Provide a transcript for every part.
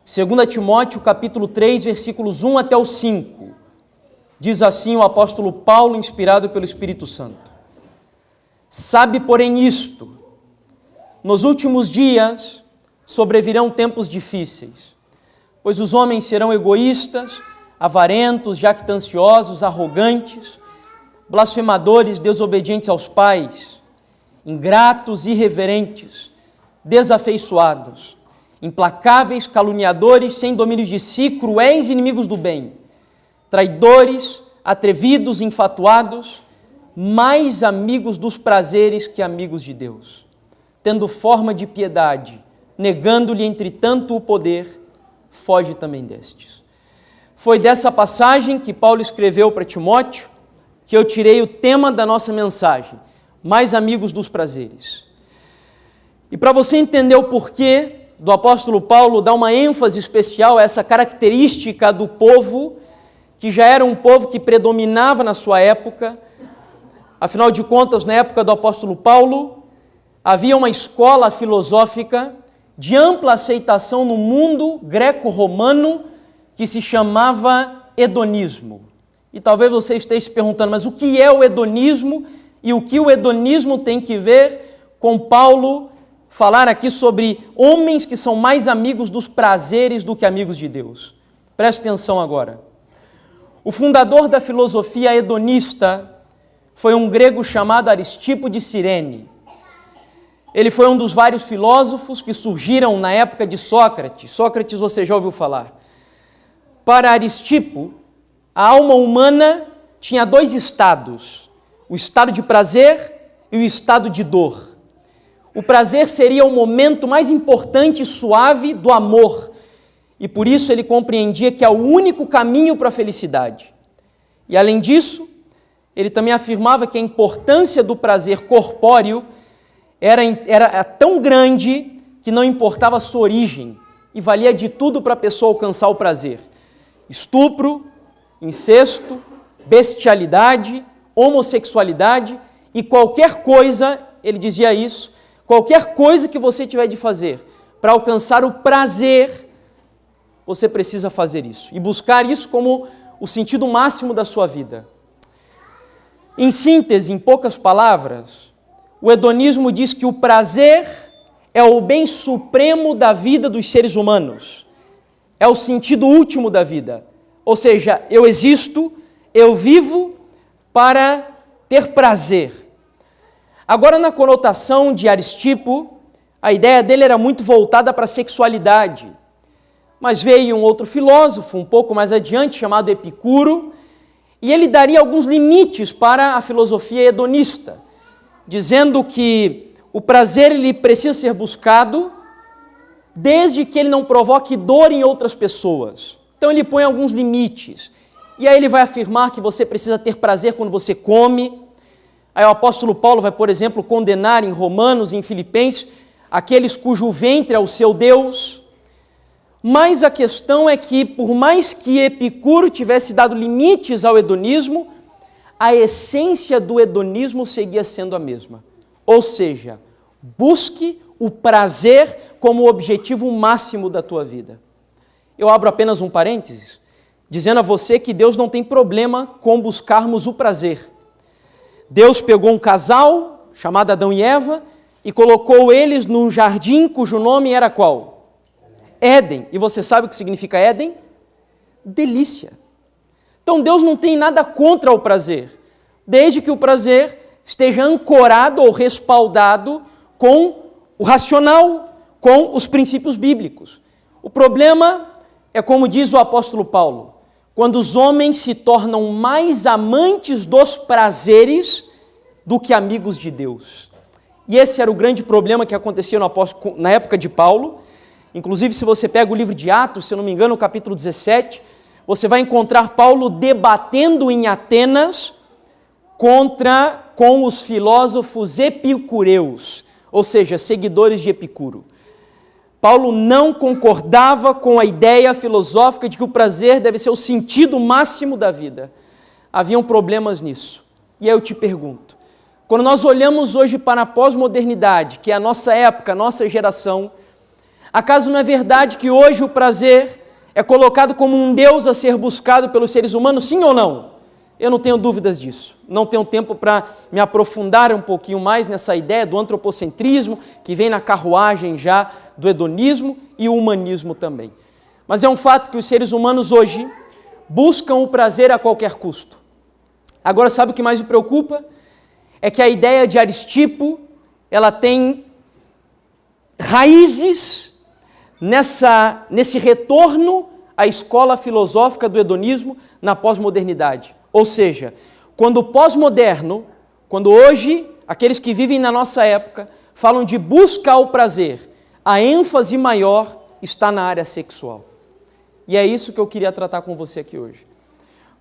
2 Timóteo, capítulo 3, versículos 1 até o 5. Diz assim o apóstolo Paulo, inspirado pelo Espírito Santo. Sabe, porém, isto: nos últimos dias sobrevirão tempos difíceis, pois os homens serão egoístas, avarentos, jactanciosos, arrogantes, blasfemadores, desobedientes aos pais, ingratos, irreverentes, desafeiçoados, implacáveis, caluniadores, sem domínio de si, cruéis, inimigos do bem, traidores, atrevidos, infatuados, mais amigos dos prazeres que amigos de Deus, tendo forma de piedade, negando-lhe entretanto o poder, foge também destes. Foi dessa passagem que Paulo escreveu para Timóteo que eu tirei o tema da nossa mensagem, mais amigos dos prazeres. E para você entender o porquê do apóstolo Paulo dar uma ênfase especial a essa característica do povo, que já era um povo que predominava na sua época. Afinal de contas, na época do apóstolo Paulo, havia uma escola filosófica de ampla aceitação no mundo greco-romano que se chamava hedonismo. E talvez você esteja se perguntando, mas o que é o hedonismo e o que o hedonismo tem que ver com Paulo falar aqui sobre homens que são mais amigos dos prazeres do que amigos de Deus? Preste atenção agora. O fundador da filosofia hedonista foi um grego chamado Aristipo de Cirene. Ele foi um dos vários filósofos que surgiram na época de Sócrates. Sócrates você já ouviu falar. Para Aristipo, a alma humana tinha dois estados, o estado de prazer e o estado de dor. O prazer seria o momento mais importante e suave do amor, e por isso ele compreendia que é o único caminho para a felicidade. E além disso, ele também afirmava que a importância do prazer corpóreo era tão grande que não importava a sua origem e valia de tudo para a pessoa alcançar o prazer. Estupro, incesto, bestialidade, homossexualidade e qualquer coisa, ele dizia isso, qualquer coisa que você tiver de fazer para alcançar o prazer, você precisa fazer isso e buscar isso como o sentido máximo da sua vida. Em síntese, em poucas palavras, o hedonismo diz que o prazer é o bem supremo da vida dos seres humanos, é o sentido último da vida. Ou seja, eu existo, eu vivo para ter prazer. Agora, na conotação de Aristipo, a ideia dele era muito voltada para a sexualidade. Mas veio um outro filósofo, um pouco mais adiante, chamado Epicuro, e ele daria alguns limites para a filosofia hedonista, dizendo que o prazer ele precisa ser buscado desde que ele não provoque dor em outras pessoas. Então ele põe alguns limites. E aí ele vai afirmar que você precisa ter prazer quando você come. Aí o apóstolo Paulo vai, por exemplo, condenar em Romanos e em Filipenses aqueles cujo ventre é o seu Deus. Mas a questão é que, por mais que Epicuro tivesse dado limites ao hedonismo, a essência do hedonismo seguia sendo a mesma. Ou seja, busque o prazer como objetivo máximo da tua vida. Eu abro apenas um parênteses, dizendo a você que Deus não tem problema com buscarmos o prazer. Deus pegou um casal, chamado Adão e Eva, e colocou eles num jardim cujo nome era qual? Éden. E você sabe o que significa Éden? Delícia. Então Deus não tem nada contra o prazer, desde que o prazer esteja ancorado ou respaldado com o racional, com os princípios bíblicos. O problema é, como diz o apóstolo Paulo, quando os homens se tornam mais amantes dos prazeres do que amigos de Deus. E esse era o grande problema que acontecia na época de Paulo. Inclusive, se você pega o livro de Atos, se eu não me engano, no capítulo 17, você vai encontrar Paulo debatendo em Atenas com os filósofos epicureus, ou seja, seguidores de Epicuro. Paulo não concordava com a ideia filosófica de que o prazer deve ser o sentido máximo da vida. Haviam problemas nisso. E aí eu te pergunto, quando nós olhamos hoje para a pós-modernidade, que é a nossa época, a nossa geração, Acaso não é verdade que hoje o prazer é colocado como um Deus a ser buscado pelos seres humanos, sim ou não? Eu não tenho dúvidas disso. Não tenho tempo para me aprofundar um pouquinho mais nessa ideia do antropocentrismo, que vem na carruagem já do hedonismo e o humanismo também. Mas é um fato que os seres humanos hoje buscam o prazer a qualquer custo. Agora, sabe o que mais me preocupa? É que a ideia de Aristipo, ela tem raízes nesse retorno à escola filosófica do hedonismo na pós-modernidade. Ou seja, quando o pós-moderno, quando hoje aqueles que vivem na nossa época falam de buscar o prazer, a ênfase maior está na área sexual. E é isso que eu queria tratar com você aqui hoje.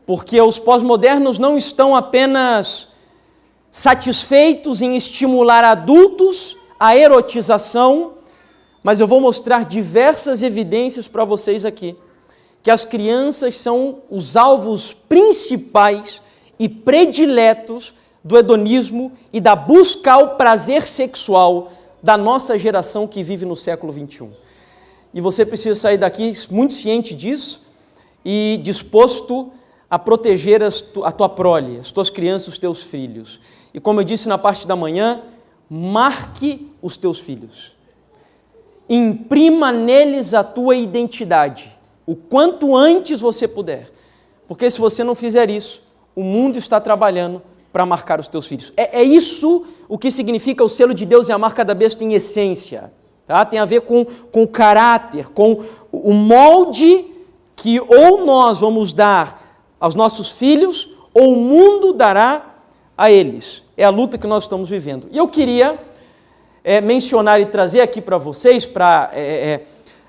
Porque os pós-modernos não estão apenas satisfeitos em estimular adultos à erotização, mas eu vou mostrar diversas evidências para vocês aqui, que as crianças são os alvos principais e prediletos do hedonismo e da busca ao prazer sexual da nossa geração que vive no século XXI. E você precisa sair daqui muito ciente disso e disposto a proteger a tua prole, as tuas crianças, os teus filhos. E como eu disse na parte da manhã, marque os teus filhos. Imprima neles a tua identidade, o quanto antes você puder. Porque se você não fizer isso, o mundo está trabalhando para marcar os teus filhos. É isso o que significa o selo de Deus e a marca da besta em essência. Tá? Tem a ver com o caráter, com o molde que ou nós vamos dar aos nossos filhos, ou o mundo dará a eles. É a luta que nós estamos vivendo. E eu queria mencionar e trazer aqui para vocês, para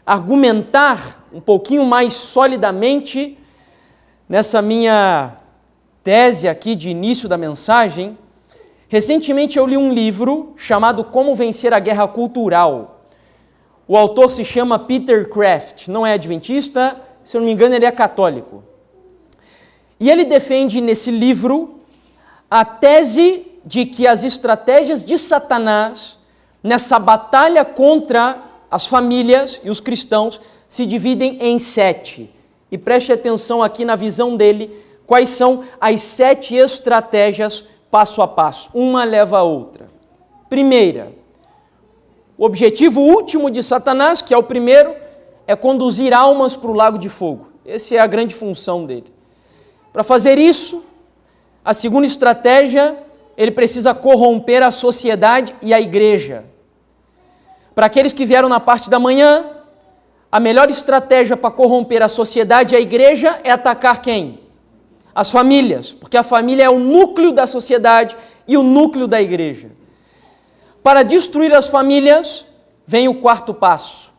argumentar um pouquinho mais solidamente nessa minha tese aqui de início da mensagem. Recentemente eu li um livro chamado Como Vencer a Guerra Cultural. O autor se chama Peter Kraft, não é adventista, se eu não me engano ele é católico. E ele defende nesse livro a tese de que as estratégias de Satanás nessa batalha contra as famílias e os cristãos se dividem em 7. E preste atenção aqui na visão dele, quais são as 7 estratégias passo a passo. Uma leva a outra. Primeira, o objetivo último de Satanás, que é o primeiro, é conduzir almas para o lago de fogo. Essa é a grande função dele. Para fazer isso, a segunda estratégia, ele precisa corromper a sociedade e a igreja. Para aqueles que vieram na parte da manhã, a melhor estratégia para corromper a sociedade e a igreja é atacar quem? As famílias, porque a família é o núcleo da sociedade e o núcleo da igreja. Para destruir as famílias, vem o quarto passo.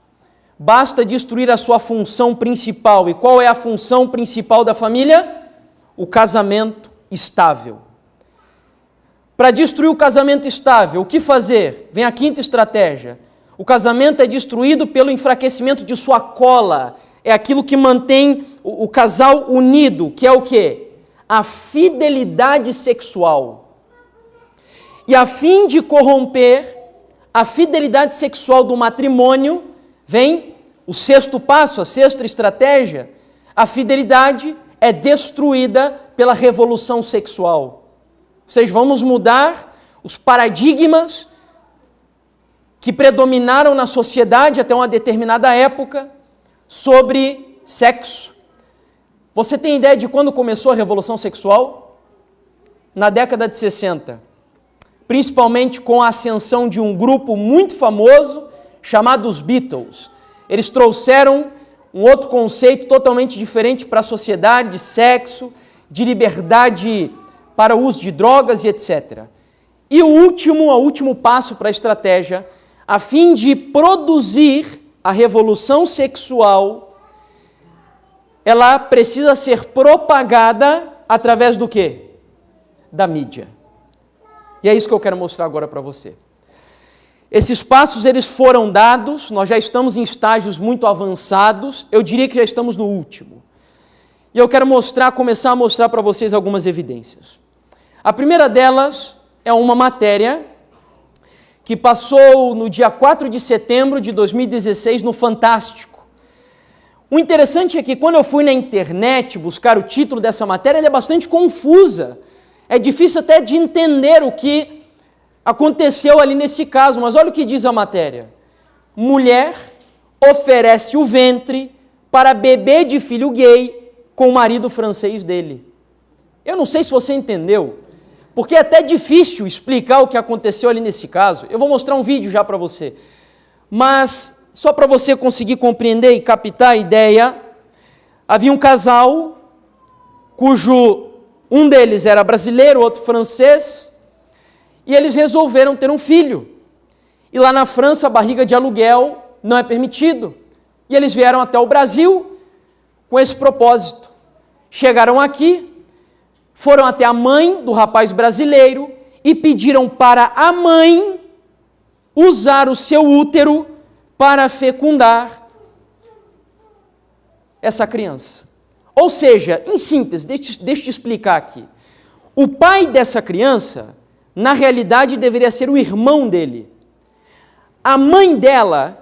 Basta destruir a sua função principal. E qual é a função principal da família? O casamento estável. Para destruir o casamento estável, o que fazer? Vem a quinta estratégia. O casamento é destruído pelo enfraquecimento de sua cola. É aquilo que mantém o casal unido, que é o quê? A fidelidade sexual. E a fim de corromper a fidelidade sexual do matrimônio, vem o sexto passo, a sexta estratégia. A fidelidade é destruída pela revolução sexual. Ou seja, vamos mudar os paradigmas que predominaram na sociedade até uma determinada época sobre sexo. Você tem ideia de quando começou a revolução sexual? Na década de 60. Principalmente com a ascensão de um grupo muito famoso chamado os Beatles. Eles trouxeram um outro conceito totalmente diferente para a sociedade, de sexo, de liberdade para o uso de drogas e etc. E o último passo para a estratégia, a fim de produzir a revolução sexual, ela precisa ser propagada através do quê? Da mídia. E é isso que eu quero mostrar agora para você. Esses passos, eles foram dados, nós já estamos em estágios muito avançados, eu diria que já estamos no último. E eu quero começar a mostrar para vocês algumas evidências. A primeira delas é uma matéria que passou no dia 4 de setembro de 2016 no Fantástico. O interessante é que quando eu fui na internet buscar o título dessa matéria, ela é bastante confusa. É difícil até de entender o que aconteceu ali nesse caso, mas olha o que diz a matéria. Mulher oferece o ventre para bebê de filho gay com o marido francês dele. Eu não sei se você entendeu, porque é até difícil explicar o que aconteceu ali nesse caso. Eu vou mostrar um vídeo já para você. Mas, só para você conseguir compreender e captar a ideia, havia um casal cujo um deles era brasileiro, outro francês, e eles resolveram ter um filho. E lá na França, a barriga de aluguel não é permitido. E eles vieram até o Brasil com esse propósito. Chegaram aqui, foram até a mãe do rapaz brasileiro e pediram para a mãe usar o seu útero para fecundar essa criança. Ou seja, em síntese, deixa eu te explicar aqui. O pai dessa criança, na realidade, deveria ser o irmão dele. A mãe dela,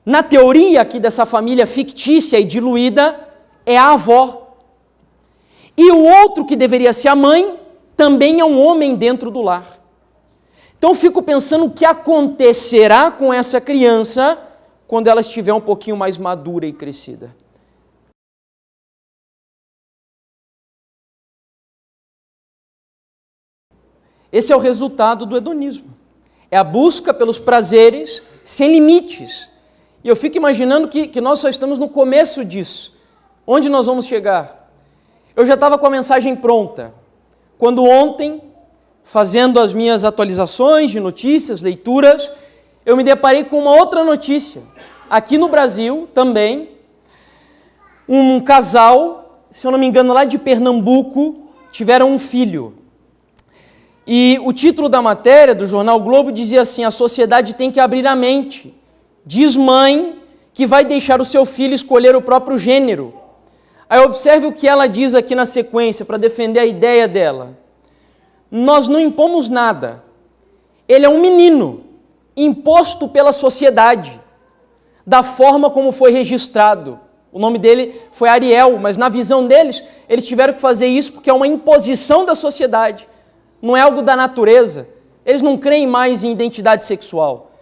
na teoria aqui dessa família fictícia e diluída, é a avó. E o outro que deveria ser a mãe, também é um homem dentro do lar. Então eu fico pensando o que acontecerá com essa criança quando ela estiver um pouquinho mais madura e crescida. Esse é o resultado do hedonismo. É a busca pelos prazeres sem limites. E eu fico imaginando que nós só estamos no começo disso. Onde nós vamos chegar? Eu já estava com a mensagem pronta, quando ontem, fazendo as minhas atualizações de notícias, leituras, eu me deparei com uma outra notícia. Aqui no Brasil, também, um casal, se eu não me engano, lá de Pernambuco, tiveram um filho. E o título da matéria do jornal Globo dizia assim: a sociedade tem que abrir a mente. Diz mãe que vai deixar o seu filho escolher o próprio gênero. Aí observe o que ela diz aqui na sequência, para defender a ideia dela. Nós não impomos nada. Ele é um menino, imposto pela sociedade, da forma como foi registrado. O nome dele foi Ariel, mas na visão deles, eles tiveram que fazer isso porque é uma imposição da sociedade. Não é algo da natureza. Eles não creem mais em identidade sexual.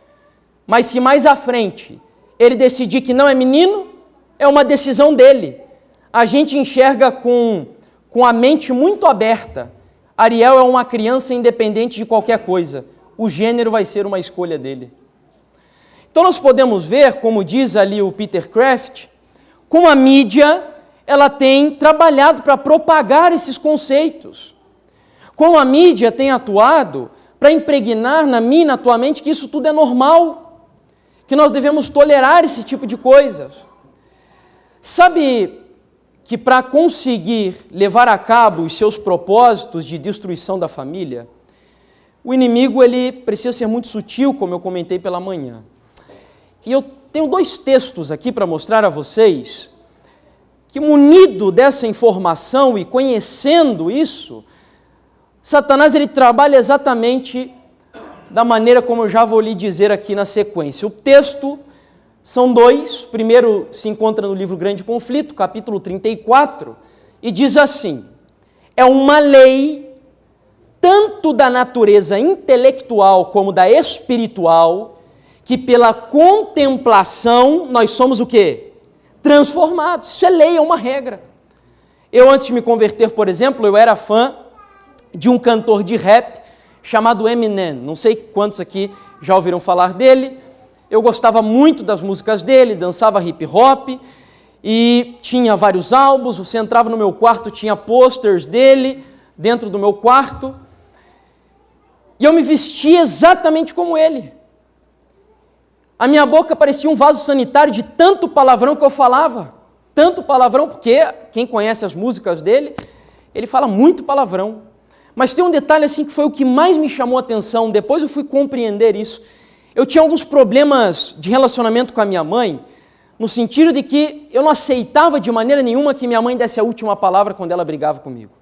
Mas se mais à frente ele decidir que não é menino, é uma decisão dele. A gente enxerga com a mente muito aberta. Ariel é uma criança independente de qualquer coisa. O gênero vai ser uma escolha dele. Então nós podemos ver, como diz ali o Peter Kraft, como a mídia ela tem trabalhado para propagar esses conceitos. Como a mídia tem atuado para impregnar na minha e na tua mente que isso tudo é normal, que nós devemos tolerar esse tipo de coisas. Sabe que para conseguir levar a cabo os seus propósitos de destruição da família, o inimigo ele precisa ser muito sutil, como eu comentei pela manhã. E eu tenho dois textos aqui para mostrar a vocês que, munido dessa informação e conhecendo isso, Satanás ele trabalha exatamente da maneira como eu já vou lhe dizer aqui na sequência. O texto são dois. O primeiro se encontra no livro Grande Conflito, capítulo 34, e diz assim: é uma lei tanto da natureza intelectual como da espiritual, que pela contemplação nós somos o quê? Transformados. Isso é lei, é uma regra. Eu, antes de me converter, por exemplo, eu era fã de um cantor de rap chamado Eminem. Não sei quantos aqui já ouviram falar dele. Eu gostava muito das músicas dele, dançava hip hop e tinha vários álbuns. Você entrava no meu quarto, tinha posters dele dentro do meu quarto. E eu me vestia exatamente como ele. A minha boca parecia um vaso sanitário de tanto palavrão que eu falava. Tanto palavrão, porque quem conhece as músicas dele, ele fala muito palavrão. Mas tem um detalhe assim que foi o que mais me chamou a atenção, depois eu fui compreender isso. Eu tinha alguns problemas de relacionamento com a minha mãe, no sentido de que eu não aceitava de maneira nenhuma que minha mãe desse a última palavra quando ela brigava comigo.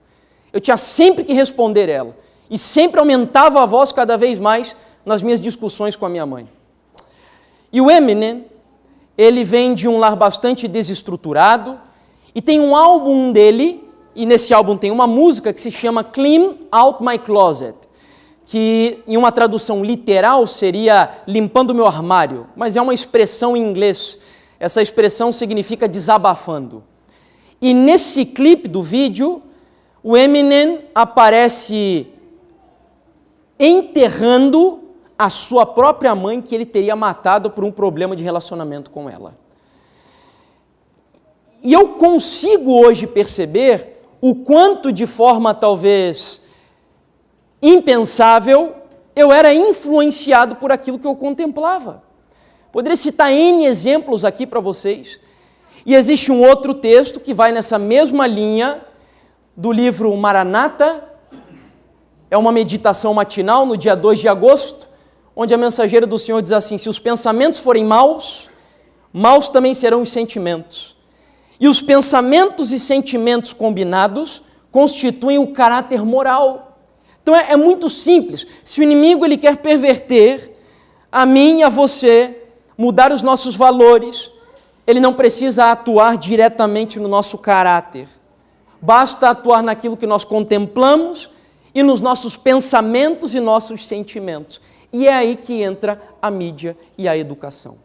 Eu tinha sempre que responder ela, e sempre aumentava a voz cada vez mais nas minhas discussões com a minha mãe. E o Eminem, ele vem de um lar bastante desestruturado, e tem um álbum dele, e nesse álbum tem uma música que se chama Clean Out My Closet, que em uma tradução literal seria limpando meu armário, mas é uma expressão em inglês. Essa expressão significa desabafando. E nesse clipe do vídeo, o Eminem aparece enterrando a sua própria mãe, que ele teria matado por um problema de relacionamento com ela. E eu consigo hoje perceber o quanto, de forma talvez impensável, eu era influenciado por aquilo que eu contemplava. Poderia citar N exemplos aqui para vocês. E existe um outro texto que vai nessa mesma linha do livro Maranata. É uma meditação matinal no dia 2 de agosto, onde a mensageira do Senhor diz assim: se os pensamentos forem maus, maus também serão os sentimentos. E os pensamentos e sentimentos combinados constituem o caráter moral. Então é muito simples. Se o inimigo ele quer perverter a mim e a você, mudar os nossos valores, ele não precisa atuar diretamente no nosso caráter. Basta atuar naquilo que nós contemplamos e nos nossos pensamentos e nossos sentimentos. E é aí que entra a mídia e a educação.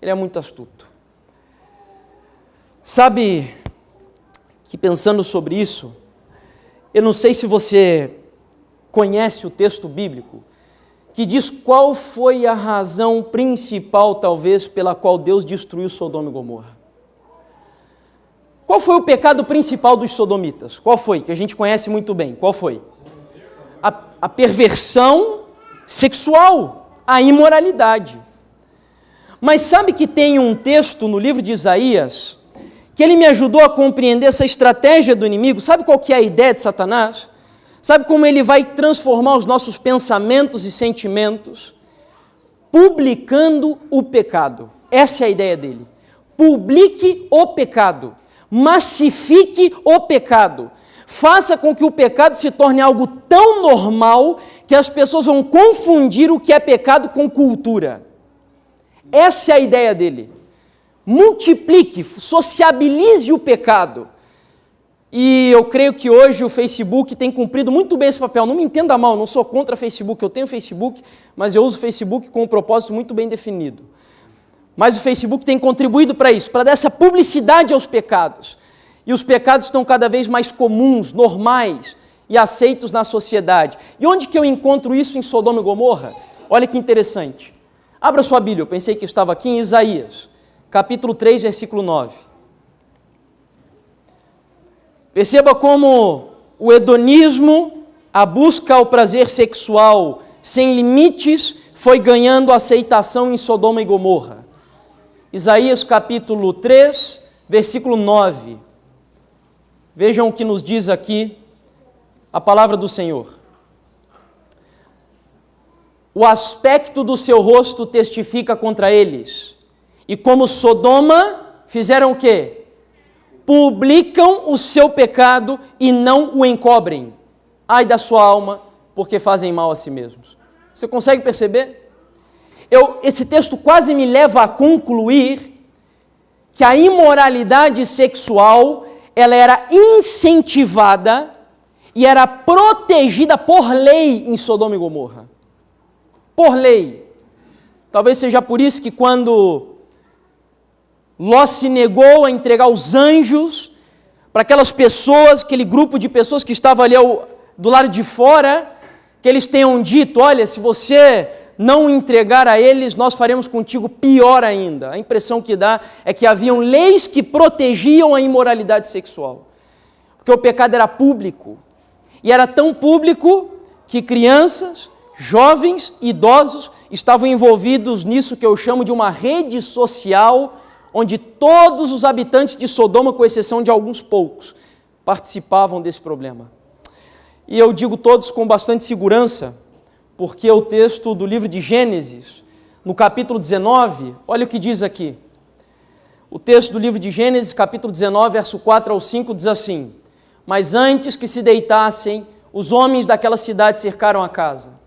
Ele é muito astuto. Sabe que, pensando sobre isso, eu não sei se você conhece o texto bíblico que diz qual foi a razão principal, talvez, pela qual Deus destruiu Sodoma e Gomorra. Qual foi o pecado principal dos sodomitas? Qual foi? Que a gente conhece muito bem. Qual foi? A perversão sexual, a imoralidade. Mas sabe que tem um texto no livro de Isaías que ele me ajudou a compreender essa estratégia do inimigo? Sabe qual que é a ideia de Satanás? Sabe como ele vai transformar os nossos pensamentos e sentimentos? Publicando o pecado. Essa é a ideia dele. Publique o pecado. Massifique o pecado. Faça com que o pecado se torne algo tão normal que as pessoas vão confundir o que é pecado com cultura. Essa é a ideia dele. Multiplique, sociabilize o pecado. E eu creio que hoje o Facebook tem cumprido muito bem esse papel. Não me entenda mal, não sou contra o Facebook, eu tenho Facebook, mas eu uso o Facebook com um propósito muito bem definido. Mas o Facebook tem contribuído para isso, para dar essa publicidade aos pecados. E os pecados estão cada vez mais comuns, normais e aceitos na sociedade. E onde que eu encontro isso em Sodoma e Gomorra? Olha que interessante. Abra sua Bíblia, eu pensei que estava aqui em Isaías, capítulo 3, versículo 9. Perceba como o hedonismo, a busca ao prazer sexual sem limites, foi ganhando aceitação em Sodoma e Gomorra. Isaías capítulo 3, versículo 9. Vejam o que nos diz aqui a palavra do Senhor. O aspecto do seu rosto testifica contra eles. E como Sodoma, fizeram o quê? Publicam o seu pecado e não o encobrem. Ai da sua alma, porque fazem mal a si mesmos. Você consegue perceber? Esse texto quase me leva a concluir que a imoralidade sexual, ela era incentivada e era protegida por lei em Sodoma e Gomorra. Por lei. Talvez seja por isso que quando Ló se negou a entregar os anjos para aquelas pessoas, aquele grupo de pessoas que estava ali do lado de fora, que eles tenham dito: olha, se você não entregar a eles, nós faremos contigo pior ainda. A impressão que dá é que haviam leis que protegiam a imoralidade sexual, porque o pecado era público, e era tão público que crianças, jovens, idosos estavam envolvidos nisso que eu chamo de uma rede social, onde todos os habitantes de Sodoma, com exceção de alguns poucos, participavam desse problema. E eu digo todos com bastante segurança, porque o texto do livro de Gênesis, no capítulo 19, olha o que diz aqui. O texto do livro de Gênesis, capítulo 19, verso 4 ao 5, diz assim: mas antes que se deitassem, os homens daquela cidade cercaram a casa.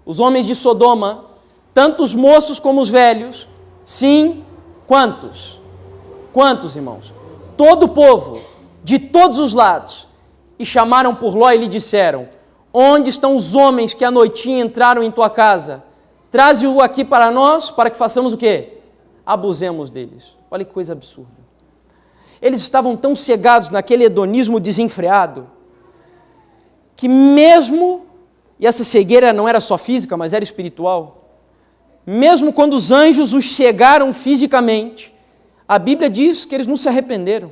Os homens de Sodoma, tanto os moços como os velhos, sim, quantos? Quantos, irmãos? Todo o povo, de todos os lados, e chamaram por Ló e lhe disseram: onde estão os homens que à noitinha entraram em tua casa? Traze-o aqui para nós, para que façamos o quê? Abusemos deles. Olha que coisa absurda. Eles estavam tão cegados naquele hedonismo desenfreado, que mesmo, e essa cegueira não era só física, mas era espiritual, mesmo quando os anjos os cegaram fisicamente, a Bíblia diz que eles não se arrependeram.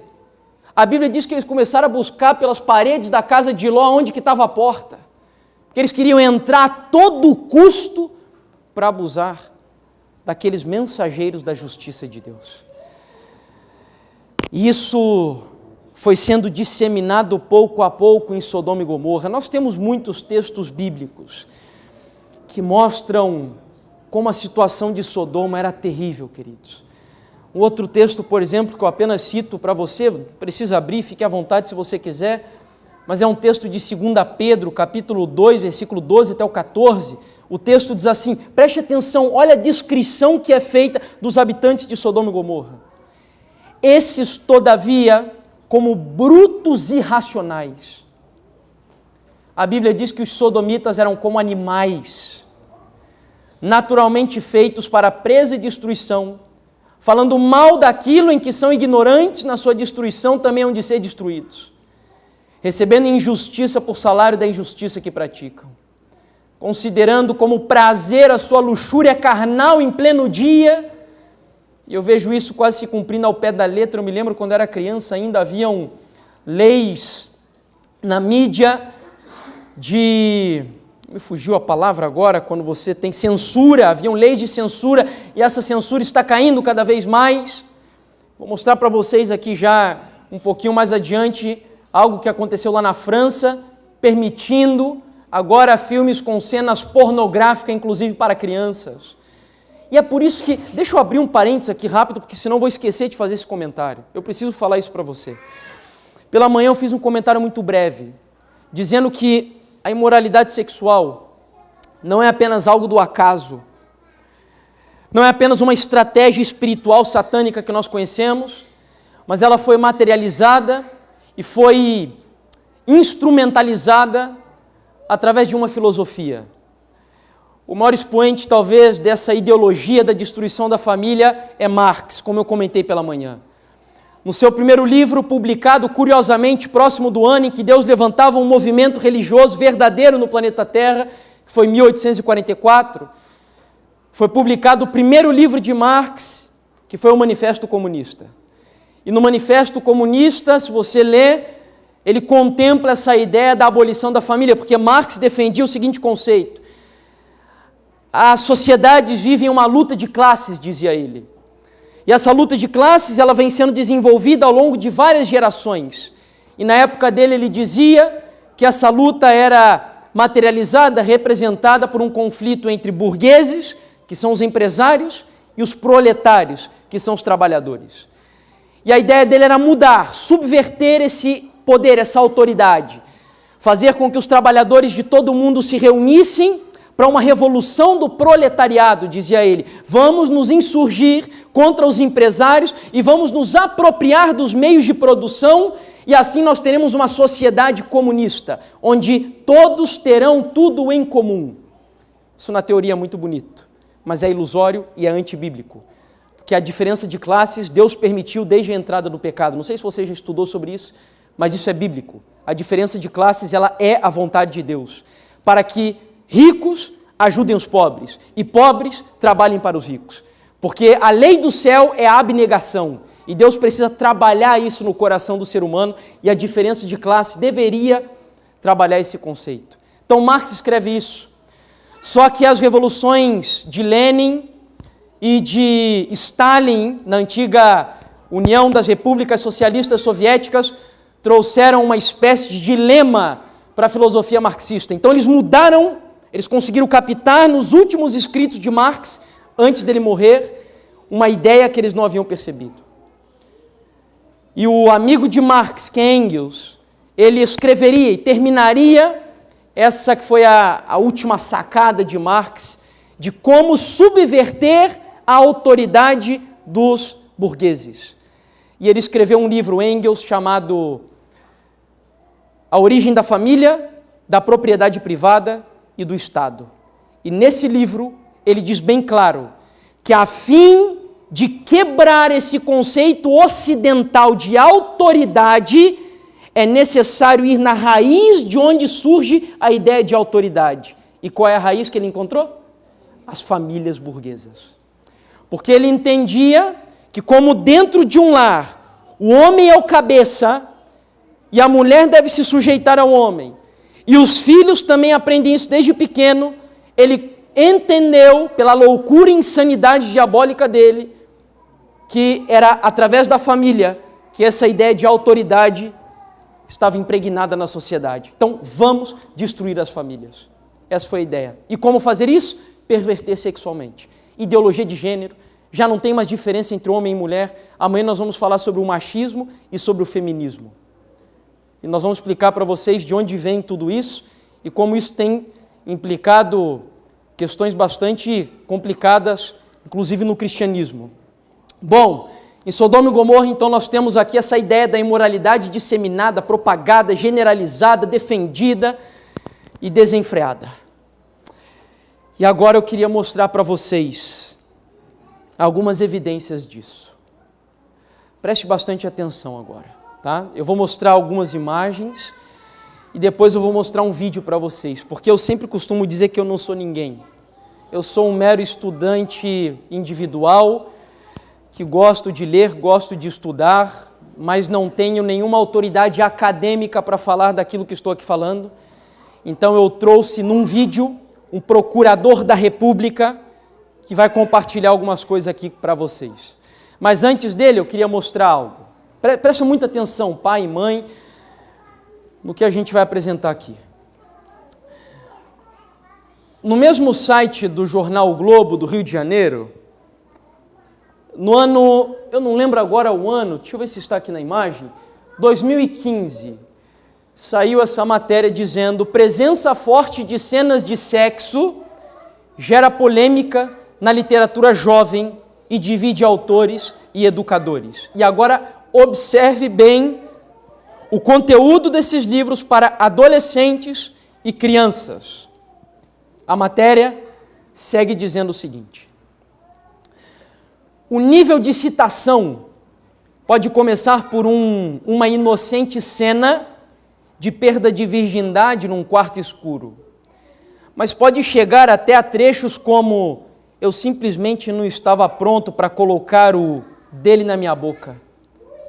A Bíblia diz que eles começaram a buscar pelas paredes da casa de Ló onde que estava a porta, porque eles queriam entrar a todo custo para abusar daqueles mensageiros da justiça de Deus. E isso foi sendo disseminado pouco a pouco em Sodoma e Gomorra. Nós temos muitos textos bíblicos que mostram como a situação de Sodoma era terrível, queridos. Um outro texto, por exemplo, que eu apenas cito para você, precisa abrir, fique à vontade se você quiser, mas é um texto de 2 Pedro, capítulo 2, versículo 12 até o 14. O texto diz assim, preste atenção, olha a descrição que é feita dos habitantes de Sodoma e Gomorra. Esses, todavia, como brutos irracionais. A Bíblia diz que os sodomitas eram como animais, naturalmente feitos para presa e destruição, falando mal daquilo em que são ignorantes, na sua destruição também hão de ser destruídos, recebendo injustiça por salário da injustiça que praticam, considerando como prazer a sua luxúria carnal em pleno dia. E eu vejo isso quase se cumprindo ao pé da letra. Eu me lembro quando era criança ainda haviam leis na mídia me fugiu a palavra agora, quando você tem censura, haviam leis de censura e essa censura está caindo cada vez mais. Vou mostrar para vocês aqui já um pouquinho mais adiante algo que aconteceu lá na França, permitindo agora filmes com cenas pornográficas, inclusive para crianças. E é por isso que, deixa eu abrir um parênteses aqui rápido, porque senão vou esquecer de fazer esse comentário. Eu preciso falar isso para você. Pela manhã eu fiz um comentário muito breve, dizendo que a imoralidade sexual não é apenas algo do acaso, não é apenas uma estratégia espiritual satânica que nós conhecemos, mas ela foi materializada e foi instrumentalizada através de uma filosofia. O maior expoente, talvez, dessa ideologia da destruição da família é Marx, como eu comentei pela manhã. No seu primeiro livro, publicado, curiosamente, próximo do ano em que Deus levantava um movimento religioso verdadeiro no planeta Terra, que foi em 1844, foi publicado o primeiro livro de Marx, que foi o Manifesto Comunista. E no Manifesto Comunista, se você ler, ele contempla essa ideia da abolição da família, porque Marx defendia o seguinte conceito: as sociedades vivem uma luta de classes, dizia ele. E essa luta de classes, ela vem sendo desenvolvida ao longo de várias gerações. E na época dele ele dizia que essa luta era materializada, representada por um conflito entre burgueses, que são os empresários, e os proletários, que são os trabalhadores. E a ideia dele era mudar, subverter esse poder, essa autoridade, fazer com que os trabalhadores de todo o mundo se reunissem para uma revolução do proletariado, dizia ele. Vamos nos insurgir contra os empresários e vamos nos apropriar dos meios de produção e assim nós teremos uma sociedade comunista, onde todos terão tudo em comum. Isso na teoria é muito bonito, mas é ilusório e é antibíblico. Porque a diferença de classes Deus permitiu desde a entrada do pecado. Não sei se você já estudou sobre isso, mas isso é bíblico. A diferença de classes, ela é a vontade de Deus, para que ricos ajudem os pobres e pobres trabalhem para os ricos. Porque a lei do céu é a abnegação e Deus precisa trabalhar isso no coração do ser humano e a diferença de classe deveria trabalhar esse conceito. Então Marx escreve isso. Só que as revoluções de Lenin e de Stalin na antiga União das Repúblicas Socialistas Soviéticas trouxeram uma espécie de dilema para a filosofia marxista. Então eles mudaram, eles conseguiram captar nos últimos escritos de Marx, antes dele morrer, uma ideia que eles não haviam percebido. E o amigo de Marx, que é Engels, ele escreveria e terminaria Essa que foi a última sacada de Marx de como subverter a autoridade dos burgueses. E ele escreveu um livro, Engels, chamado A Origem da Família, da Propriedade Privada e do Estado. E nesse livro ele diz bem claro que a fim de quebrar esse conceito ocidental de autoridade, é necessário ir na raiz de onde surge a ideia de autoridade. E qual é a raiz que ele encontrou? As famílias burguesas. Porque ele entendia que, como dentro de um lar, o homem é o cabeça e a mulher deve se sujeitar ao homem, e os filhos também aprendem isso desde pequeno, ele entendeu, pela loucura e insanidade diabólica dele, que era através da família que essa ideia de autoridade estava impregnada na sociedade. Então, vamos destruir as famílias. Essa foi a ideia. E como fazer isso? Perverter sexualmente. Ideologia de gênero, já não tem mais diferença entre homem e mulher. Amanhã nós vamos falar sobre o machismo e sobre o feminismo. E nós vamos explicar para vocês de onde vem tudo isso e como isso tem implicado questões bastante complicadas, inclusive no cristianismo. Bom, em Sodoma e Gomorra, então, nós temos aqui essa ideia da imoralidade disseminada, propagada, generalizada, defendida e desenfreada. E agora eu queria mostrar para vocês algumas evidências disso. Preste bastante atenção agora, tá? Eu vou mostrar algumas imagens e depois eu vou mostrar um vídeo para vocês, porque eu sempre costumo dizer que eu não sou ninguém. Eu sou um mero estudante individual, que gosto de ler, gosto de estudar, mas não tenho nenhuma autoridade acadêmica para falar daquilo que estou aqui falando. Então eu trouxe num vídeo um procurador da República que vai compartilhar algumas coisas aqui para vocês. Mas antes dele eu queria mostrar algo. Presta muita atenção, pai e mãe, no que a gente vai apresentar aqui. No mesmo site do jornal O Globo, do Rio de Janeiro, no ano, eu não lembro agora o ano, deixa eu ver se está aqui na imagem, 2015, saiu essa matéria dizendo: presença forte de cenas de sexo gera polêmica na literatura jovem e divide autores e educadores. E agora observe bem o conteúdo desses livros para adolescentes e crianças. A matéria segue dizendo o seguinte: o nível de citação pode começar por uma inocente cena de perda de virgindade num quarto escuro, mas pode chegar até a trechos como: eu simplesmente não estava pronto para colocar o dele na minha boca.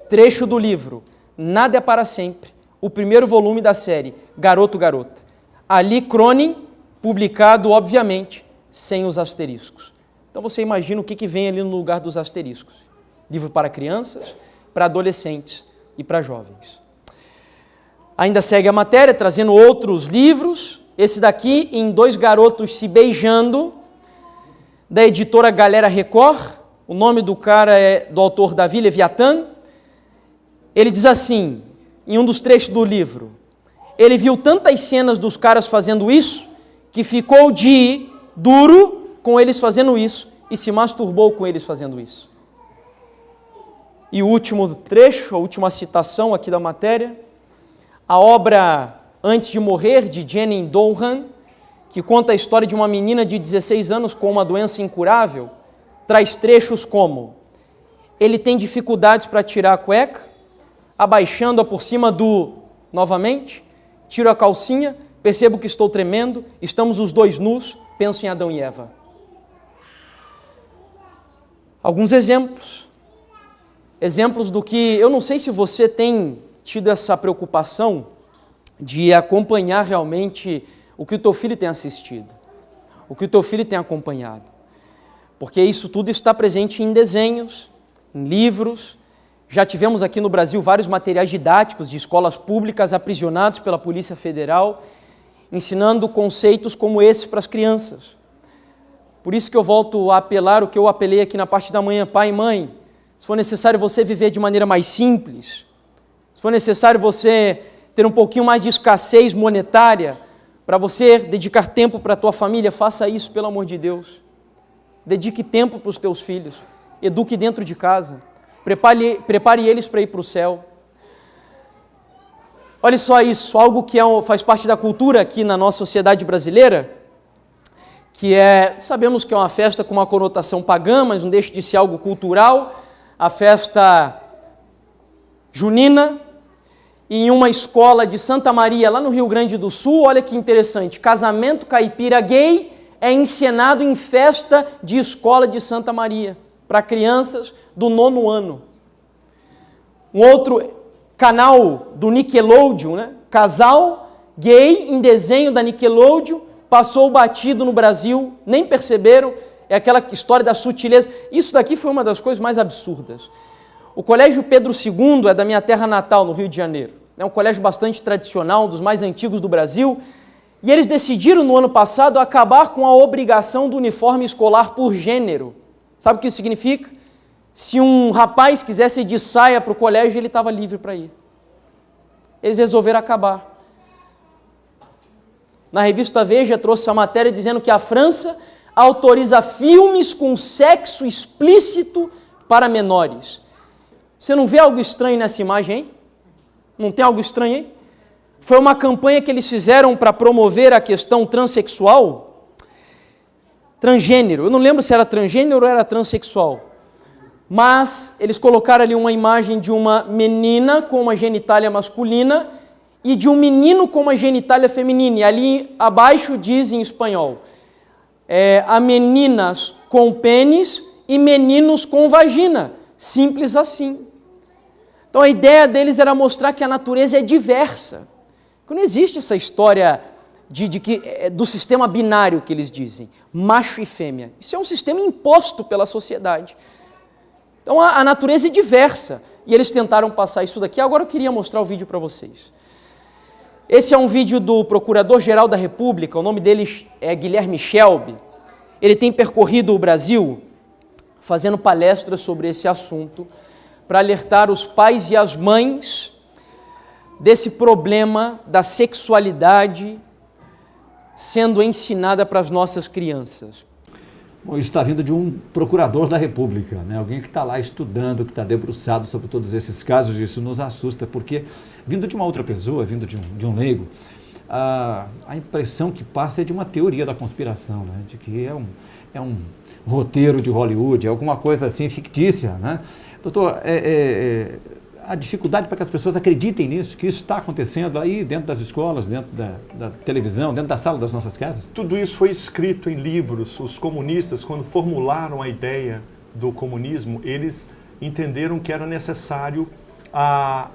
Trecho do livro Nada é para Sempre, o primeiro volume da série Garoto, Garota. Ali Cronin, publicado, obviamente, sem os asteriscos. Então você imagina o que vem ali no lugar dos asteriscos. Livro para crianças, para adolescentes e para jovens. Ainda segue a matéria, trazendo outros livros. Esse daqui, em Dois Garotos Se Beijando, da editora Galera Record. O nome do cara é do autor Davi Leviathan. Ele diz assim, em um dos trechos do livro: ele viu tantas cenas dos caras fazendo isso, que ficou de duro com eles fazendo isso e se masturbou com eles fazendo isso. E o último trecho, a última citação aqui da matéria, a obra Antes de Morrer, de Jenny Donhan, que conta a história de uma menina de 16 anos com uma doença incurável, traz trechos como: ele tem dificuldades para tirar a cueca, abaixando-a por cima novamente, tiro a calcinha, percebo que estou tremendo, estamos os dois nus, penso em Adão e Eva. Alguns exemplos do que, eu não sei se você tem tido essa preocupação de acompanhar realmente o que o teu filho tem assistido, o que o teu filho tem acompanhado, porque isso tudo está presente em desenhos, em livros. Já tivemos aqui no Brasil vários materiais didáticos de escolas públicas aprisionados pela Polícia Federal, ensinando conceitos como esse para as crianças. Por isso que eu volto a apelar o que eu apelei aqui na parte da manhã: pai e mãe, se for necessário você viver de maneira mais simples, se for necessário você ter um pouquinho mais de escassez monetária, para você dedicar tempo para a tua família, faça isso, pelo amor de Deus. Dedique tempo para os teus filhos, eduque dentro de casa, prepare eles para ir para o céu. Olha só isso, algo que faz parte da cultura aqui na nossa sociedade brasileira, que sabemos que é uma festa com uma conotação pagã, mas não deixa de ser algo cultural, a festa junina, em uma escola de Santa Maria, lá no Rio Grande do Sul. Olha que interessante, casamento caipira gay é encenado em festa de escola de Santa Maria, para crianças do 9º ano. Um outro canal do Nickelodeon, né? Casal gay em desenho da Nickelodeon, passou batido no Brasil, nem perceberam, é aquela história da sutileza. Isso daqui foi uma das coisas mais absurdas. O Colégio Pedro II é da minha terra natal, no Rio de Janeiro. É um colégio bastante tradicional, um dos mais antigos do Brasil, e eles decidiram no ano passado acabar com a obrigação do uniforme escolar por gênero. Sabe o que isso significa? Se um rapaz quisesse ir de saia para o colégio, ele estava livre para ir. Eles resolveram acabar. Na revista Veja trouxe a matéria dizendo que a França autoriza filmes com sexo explícito para menores. Você não vê algo estranho nessa imagem, hein? Não tem algo estranho, hein? Foi uma campanha que eles fizeram para promover a questão transexual, transgênero. Eu não lembro se era transgênero ou era transexual. Mas eles colocaram ali uma imagem de uma menina com uma genitália masculina e de um menino com uma genitália feminina. E ali abaixo diz em espanhol, há meninas com pênis e meninos com vagina. Simples assim. Então a ideia deles era mostrar que a natureza é diversa. Que não existe essa história do sistema binário que eles dizem, macho e fêmea. Isso é um sistema imposto pela sociedade. Então a natureza é diversa, e eles tentaram passar isso daqui. Agora eu queria mostrar o vídeo para vocês. Esse é um vídeo do Procurador-Geral da República, o nome dele é Guilherme Shelby. Ele tem percorrido o Brasil fazendo palestras sobre esse assunto, para alertar os pais e as mães desse problema da sexualidade sendo ensinada para as nossas crianças. Bom, isso está vindo de um procurador da República, né? Alguém que está lá estudando, que está debruçado sobre todos esses casos. Isso nos assusta, porque vindo de uma outra pessoa, vindo de um leigo, a impressão que passa é de uma teoria da conspiração, né? De que é um roteiro de Hollywood, é alguma coisa assim fictícia, né? Doutor, a dificuldade para que as pessoas acreditem nisso, que isso está acontecendo aí dentro das escolas, dentro da televisão, dentro da sala das nossas casas? Tudo isso foi escrito em livros. Os comunistas, quando formularam a ideia do comunismo, eles entenderam que era necessário a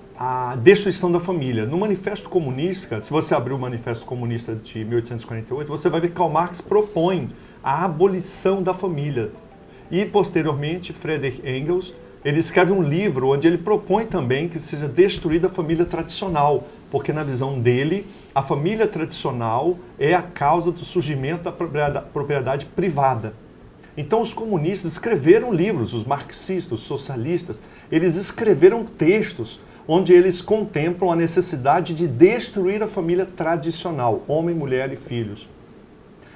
destruição da família. No Manifesto Comunista, se você abrir o Manifesto Comunista de 1848, você vai ver que Karl Marx propõe a abolição da família. E, posteriormente, Friedrich Engels, ele escreve um livro onde ele propõe também que seja destruída a família tradicional, porque na visão dele, a família tradicional é a causa do surgimento da propriedade privada. Então os comunistas escreveram livros, os marxistas, os socialistas, eles escreveram textos onde eles contemplam a necessidade de destruir a família tradicional, homem, mulher e filhos.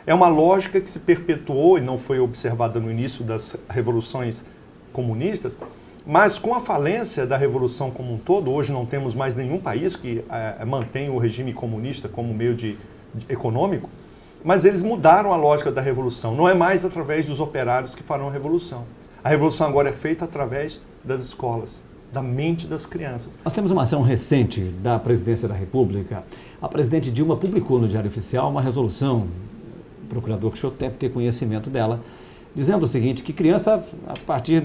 É uma lógica que se perpetuou e não foi observada no início das revoluções comunistas, mas com a falência da revolução como um todo, hoje não temos mais nenhum país que mantém o regime comunista como meio econômico, mas eles mudaram a lógica da revolução. Não é mais através dos operários que farão a revolução. A revolução agora é feita através das escolas, da mente das crianças. Nós temos uma ação recente da Presidência da República. A presidente Dilma publicou no Diário Oficial uma resolução, o procurador que o senhor deve ter conhecimento dela, dizendo o seguinte, que criança, a partir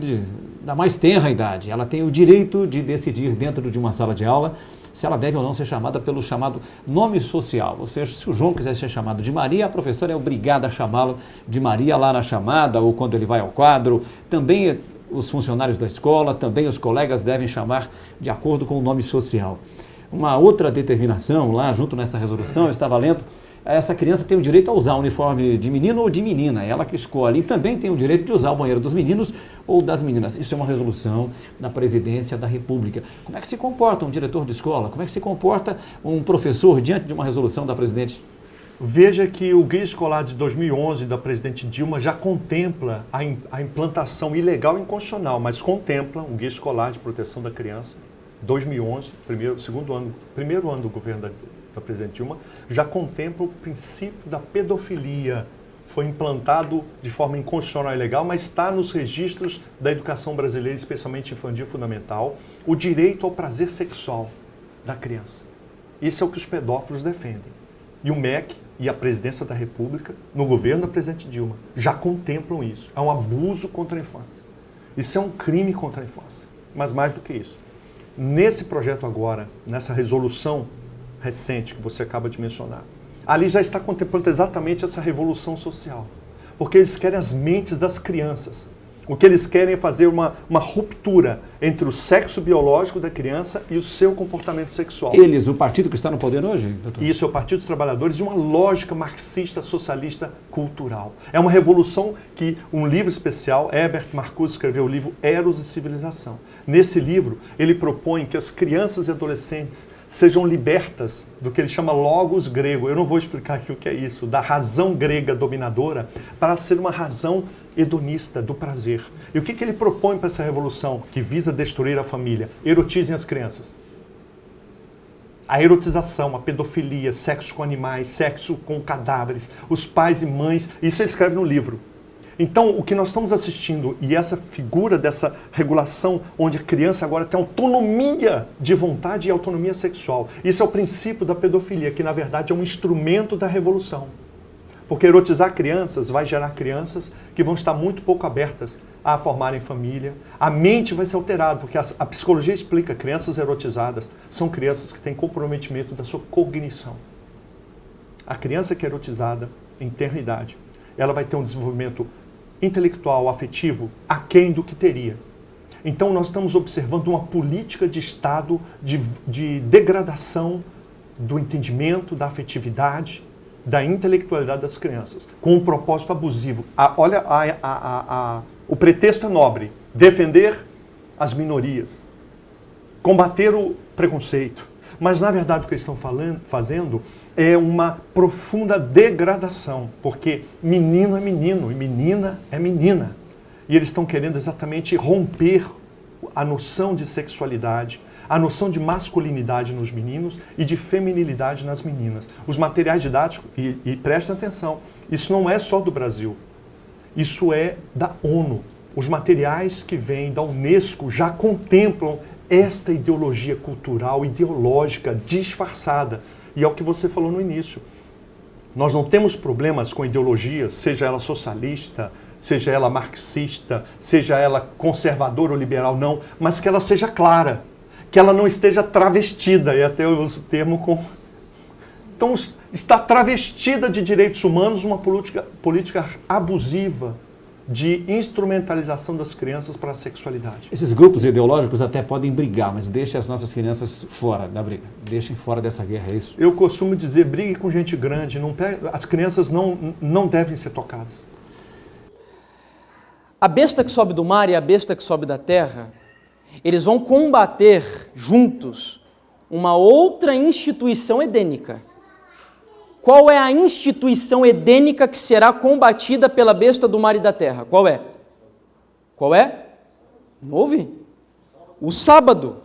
da mais tenra idade, ela tem o direito de decidir dentro de uma sala de aula se ela deve ou não ser chamada pelo chamado nome social. Ou seja, se o João quiser ser chamado de Maria, a professora é obrigada a chamá-lo de Maria lá na chamada ou quando ele vai ao quadro. Também os funcionários da escola, também os colegas devem chamar de acordo com o nome social. Uma outra determinação lá, junto nessa resolução, eu estava lendo, essa criança tem o direito a usar o uniforme de menino ou de menina, ela que escolhe. E também tem o direito de usar o banheiro dos meninos ou das meninas. Isso é uma resolução da Presidência da República. Como é que se comporta um diretor de escola? Como é que se comporta um professor diante de uma resolução da presidente? Veja que o Guia Escolar de 2011 da presidente Dilma já contempla a implantação ilegal e inconstitucional, mas contempla o Guia Escolar de Proteção da Criança, 2011, primeiro ano do governo da presidente Dilma, já contempla o princípio da pedofilia. Foi implantado de forma inconstitucional e ilegal, mas está nos registros da educação brasileira, especialmente infantil e fundamental, o direito ao prazer sexual da criança. Isso é o que os pedófilos defendem. E o MEC e a Presidência da República, no governo da presidente Dilma, já contemplam isso. É um abuso contra a infância. Isso é um crime contra a infância. Mas mais do que isso. Nesse projeto agora, nessa resolução recente que você acaba de mencionar, ali já está contemplando exatamente essa revolução social. Porque eles querem as mentes das crianças. O que eles querem é fazer uma ruptura entre o sexo biológico da criança e o seu comportamento sexual. Eles, o partido que está no poder hoje, doutor? Isso é o Partido dos Trabalhadores de uma lógica marxista, socialista, cultural. É uma revolução que um livro especial, Herbert Marcuse escreveu o livro Eros e Civilização. Nesse livro, ele propõe que as crianças e adolescentes sejam libertas do que ele chama logos grego. Eu não vou explicar aqui o que é isso, da razão grega dominadora, para ser uma razão hedonista, do prazer. E o que ele propõe para essa revolução que visa destruir a família? Erotizem as crianças. A erotização, a pedofilia, sexo com animais, sexo com cadáveres, os pais e mães, isso ele escreve no livro. Então, o que nós estamos assistindo, e essa figura dessa regulação, onde a criança agora tem autonomia de vontade e autonomia sexual, isso é o princípio da pedofilia, que na verdade é um instrumento da revolução. Porque erotizar crianças vai gerar crianças que vão estar muito pouco abertas a formarem família. A mente vai ser alterada, porque a psicologia explica que crianças erotizadas são crianças que têm comprometimento da sua cognição. A criança que é erotizada, em tenra idade, ela vai ter um desenvolvimento intelectual, afetivo, aquém do que teria. Então nós estamos observando uma política de Estado de degradação do entendimento, da afetividade, da intelectualidade das crianças, com um propósito abusivo. O pretexto é nobre, defender as minorias, combater o preconceito. Mas, na verdade, o que eles estão fazendo é uma profunda degradação, porque menino é menino e menina é menina. E eles estão querendo exatamente romper a noção de sexualidade, a noção de masculinidade nos meninos e de feminilidade nas meninas. Os materiais didáticos, e prestem atenção, isso não é só do Brasil, isso é da ONU. Os materiais que vêm da Unesco já contemplam esta ideologia cultural, ideológica, disfarçada. E é o que você falou no início. Nós não temos problemas com ideologias, seja ela socialista, seja ela marxista, seja ela conservadora ou liberal, não, mas que ela seja clara, que ela não esteja travestida, e até eu uso o termo com... Então, está travestida de direitos humanos uma política abusiva de instrumentalização das crianças para a sexualidade. Esses grupos ideológicos até podem brigar, mas deixem as nossas crianças fora da briga. Deixem fora dessa guerra, é isso? Eu costumo dizer, brigue com gente grande, as crianças não devem ser tocadas. A besta que sobe do mar e a besta que sobe da terra, eles vão combater juntos uma outra instituição edênica. Qual é a instituição edênica que será combatida pela besta do mar e da terra? Qual é? Qual é? Não ouvi? O sábado.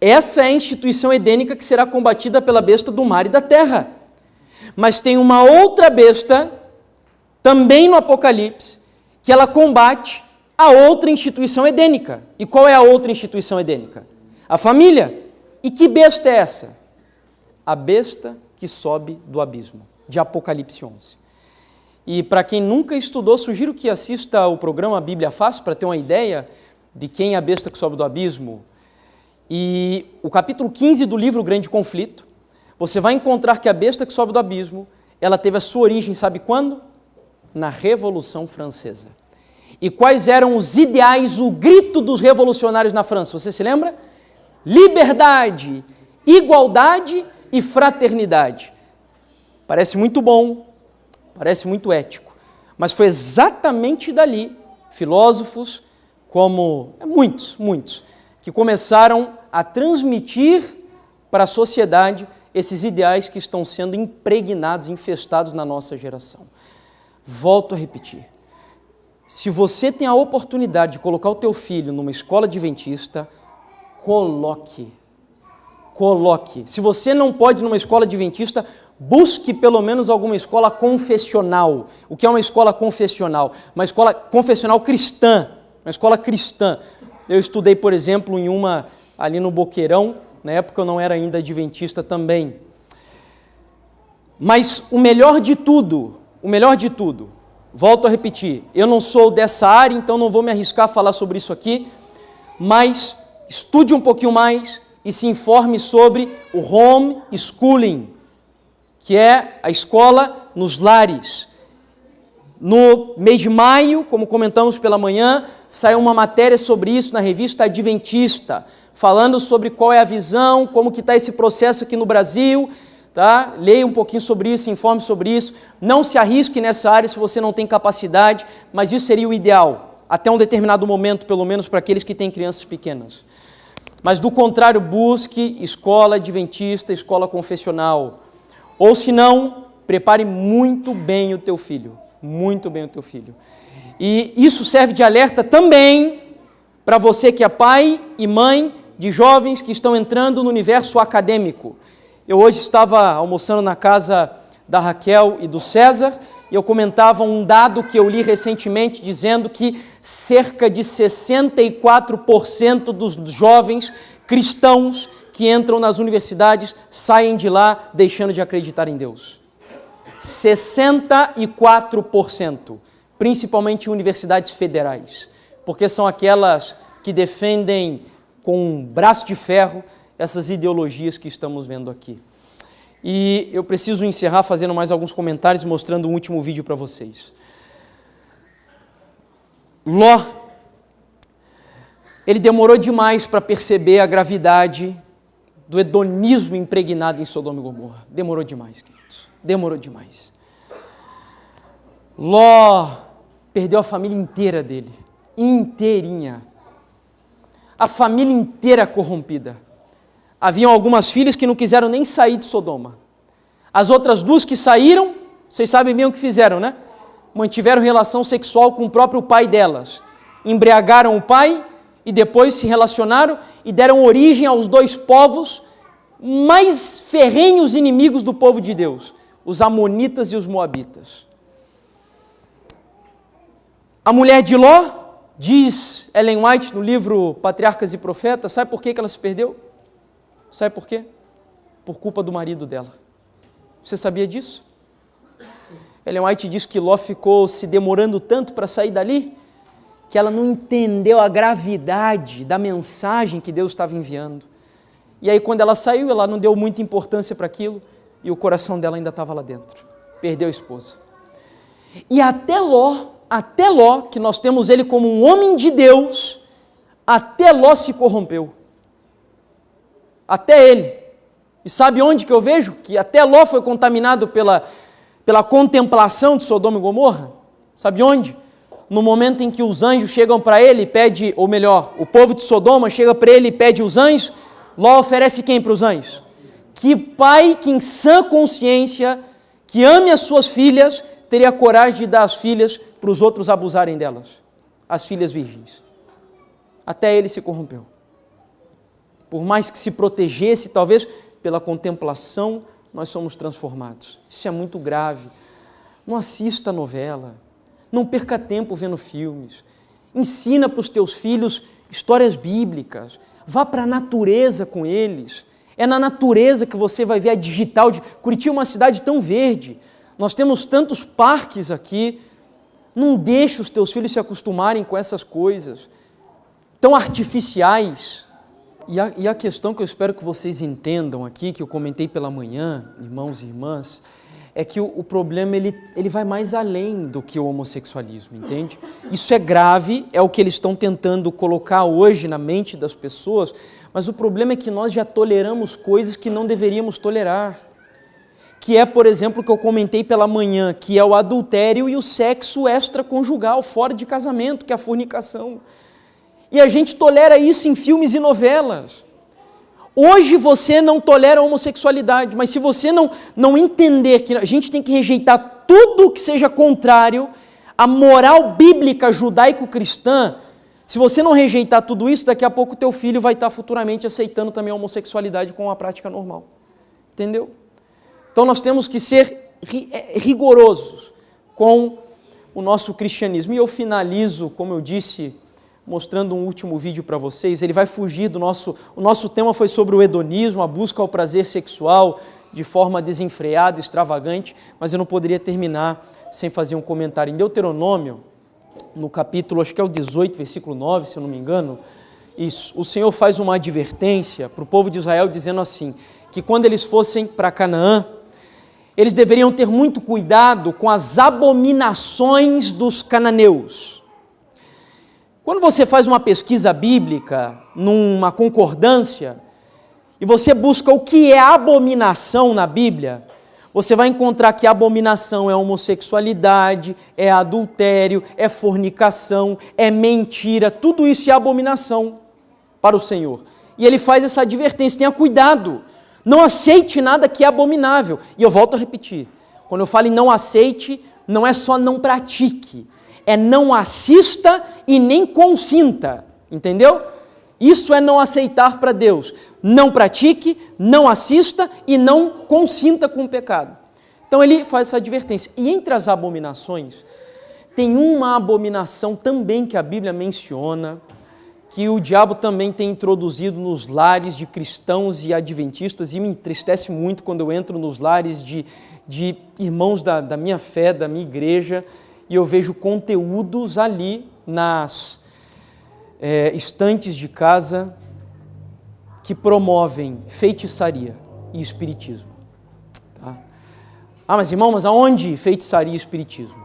Essa é a instituição edênica que será combatida pela besta do mar e da terra. Mas tem uma outra besta, também no Apocalipse, que ela combate a outra instituição edênica. E qual é a outra instituição edênica? A família. E que besta é essa? A besta que sobe do abismo, de Apocalipse 11. E para quem nunca estudou, sugiro que assista o programa Bíblia Fácil para ter uma ideia de quem é a besta que sobe do abismo. E o capítulo 15 do livro Grande Conflito, você vai encontrar que a besta que sobe do abismo, ela teve a sua origem, sabe quando? Na Revolução Francesa. E quais eram os ideais, o grito dos revolucionários na França? Você se lembra? Liberdade, igualdade e fraternidade. Parece muito bom, parece muito ético, mas foi exatamente dali, filósofos como muitos, que começaram a transmitir para a sociedade esses ideais que estão sendo impregnados, infestados na nossa geração. Volto a repetir. Se você tem a oportunidade de colocar o teu filho numa escola adventista, coloque. Se você não pode ir numa escola adventista, busque pelo menos alguma escola confessional. O que é uma escola confessional? Uma escola confessional cristã. Uma escola cristã. Eu estudei, por exemplo, em uma ali no Boqueirão. Na época eu não era ainda adventista também. Mas o melhor de tudo, volto a repetir, eu não sou dessa área, então não vou me arriscar a falar sobre isso aqui, mas estude um pouquinho mais e se informe sobre o homeschooling, que é a escola nos lares. No mês de maio, como comentamos pela manhã, saiu uma matéria sobre isso na revista Adventista, falando sobre qual é a visão, como que está esse processo aqui no Brasil, tá? Leia um pouquinho sobre isso, se informe sobre isso. Não se arrisque nessa área se você não tem capacidade, mas isso seria o ideal, até um determinado momento, pelo menos para aqueles que têm crianças pequenas. Mas do contrário, busque escola adventista, escola confessional. Ou se não, prepare muito bem o teu filho. Muito bem o teu filho. E isso serve de alerta também para você que é pai e mãe de jovens que estão entrando no universo acadêmico. Eu hoje estava almoçando na casa da Raquel e do César e eu comentava um dado que eu li recentemente dizendo que cerca de 64% dos jovens cristãos que entram nas universidades saem de lá deixando de acreditar em Deus. 64%, principalmente universidades federais, porque são aquelas que defendem com um braço de ferro essas ideologias que estamos vendo aqui. E eu preciso encerrar fazendo mais alguns comentários, mostrando um último vídeo para vocês. Ló, ele demorou demais para perceber a gravidade do hedonismo impregnado em Sodoma e Gomorra. Demorou demais, queridos. Demorou demais. Ló perdeu a família inteira dele. Inteirinha. A família inteira corrompida. Haviam algumas filhas que não quiseram nem sair de Sodoma. As outras duas que saíram, vocês sabem bem o que fizeram, né? Mantiveram relação sexual com o próprio pai delas. Embriagaram o pai e depois se relacionaram e deram origem aos dois povos mais ferrenhos inimigos do povo de Deus, os amonitas e os moabitas. A mulher de Ló, diz Ellen White no livro Patriarcas e Profetas, sabe por que ela se perdeu? Sabe por quê? Por culpa do marido dela. Você sabia disso? Ellen White diz que Ló ficou se demorando tanto para sair dali, que ela não entendeu a gravidade da mensagem que Deus estava enviando. E aí quando ela saiu, ela não deu muita importância para aquilo, e o coração dela ainda estava lá dentro. Perdeu a esposa. E até Ló, que nós temos ele como um homem de Deus, até Ló se corrompeu. Até ele. E sabe onde que eu vejo? Que até Ló foi contaminado pela contemplação de Sodoma e Gomorra. Sabe onde? No momento em que os anjos chegam para ele e pede, ou melhor, o povo de Sodoma chega para ele e pede os anjos, Ló oferece quem para os anjos? Que pai que em sã consciência, que ame as suas filhas, teria coragem de dar as filhas para os outros abusarem delas? As filhas virgens. Até ele se corrompeu. Por mais que se protegesse, talvez pela contemplação, nós somos transformados. Isso é muito grave. Não assista novela. Não perca tempo vendo filmes. Ensina para os teus filhos histórias bíblicas. Vá para a natureza com eles. É na natureza que você vai ver a digital. Curitiba é uma cidade tão verde. Nós temos tantos parques aqui. Não deixe os teus filhos se acostumarem com essas coisas tão artificiais. E a questão que eu espero que vocês entendam aqui, que eu comentei pela manhã, irmãos e irmãs, é que o problema ele vai mais além do que o homossexualismo, entende? Isso é grave, é o que eles estão tentando colocar hoje na mente das pessoas, mas o problema é que nós já toleramos coisas que não deveríamos tolerar. Que é, por exemplo, o que eu comentei pela manhã, que é o adultério e o sexo extraconjugal, fora de casamento, que é a fornicação. E a gente tolera isso em filmes e novelas. Hoje você não tolera a homossexualidade, mas se você não entender que a gente tem que rejeitar tudo que seja contrário à moral bíblica judaico-cristã, se você não rejeitar tudo isso, daqui a pouco o teu filho vai estar futuramente aceitando também a homossexualidade como uma prática normal. Entendeu? Então nós temos que ser rigorosos com o nosso cristianismo. E eu finalizo, como eu disse, mostrando um último vídeo para vocês. Ele vai fugir do nosso... O nosso tema foi sobre o hedonismo, a busca ao prazer sexual de forma desenfreada, extravagante, mas eu não poderia terminar sem fazer um comentário. Em Deuteronômio, no capítulo, acho que é o 18, versículo 9, se eu não me engano, isso, o Senhor faz uma advertência para o povo de Israel dizendo assim, que quando eles fossem para Canaã, eles deveriam ter muito cuidado com as abominações dos cananeus. Quando você faz uma pesquisa bíblica, numa concordância, e você busca o que é abominação na Bíblia, você vai encontrar que abominação é homossexualidade, é adultério, é fornicação, é mentira, tudo isso é abominação para o Senhor. E ele faz essa advertência, tenha cuidado, não aceite nada que é abominável. E eu volto a repetir, quando eu falo em não aceite, não é só não pratique, é não assista e nem consinta, entendeu? Isso é não aceitar para Deus. Não pratique, não assista e não consinta com o pecado. Então ele faz essa advertência. E entre as abominações, tem uma abominação também que a Bíblia menciona, que o diabo também tem introduzido nos lares de cristãos e adventistas, e me entristece muito quando eu entro nos lares de irmãos da minha fé, da minha igreja, e eu vejo conteúdos ali nas estantes de casa que promovem feitiçaria e espiritismo. Tá? Ah, mas irmão, mas aonde feitiçaria e espiritismo?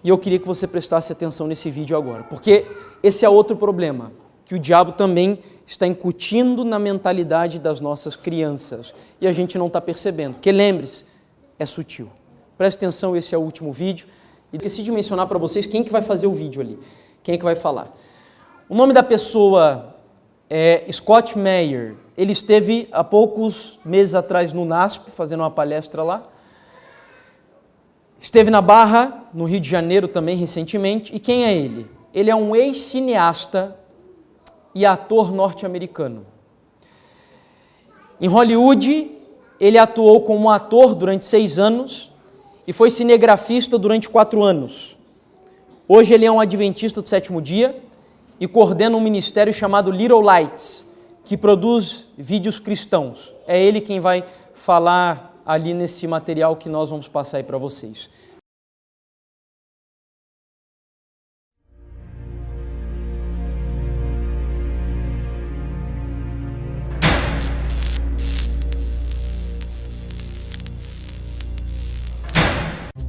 E eu queria que você prestasse atenção nesse vídeo agora, porque esse é outro problema, que o diabo também está incutindo na mentalidade das nossas crianças, e a gente não está percebendo, porque lembre-se, é sutil. Preste atenção, esse é o último vídeo, e esqueci de mencionar para vocês quem que vai fazer o vídeo ali, quem é que vai falar. O nome da pessoa é Scott Meyer. Ele esteve há poucos meses atrás no NASP, fazendo uma palestra lá. Esteve na Barra, no Rio de Janeiro também, recentemente. E quem é ele? Ele é um ex-cineasta e ator norte-americano. Em Hollywood, ele atuou como ator durante 6 anos e foi cinegrafista durante 4 anos. Hoje ele é um adventista do 7º dia, e coordena um ministério chamado Little Lights, que produz vídeos cristãos. É ele quem vai falar ali nesse material que nós vamos passar aí para vocês.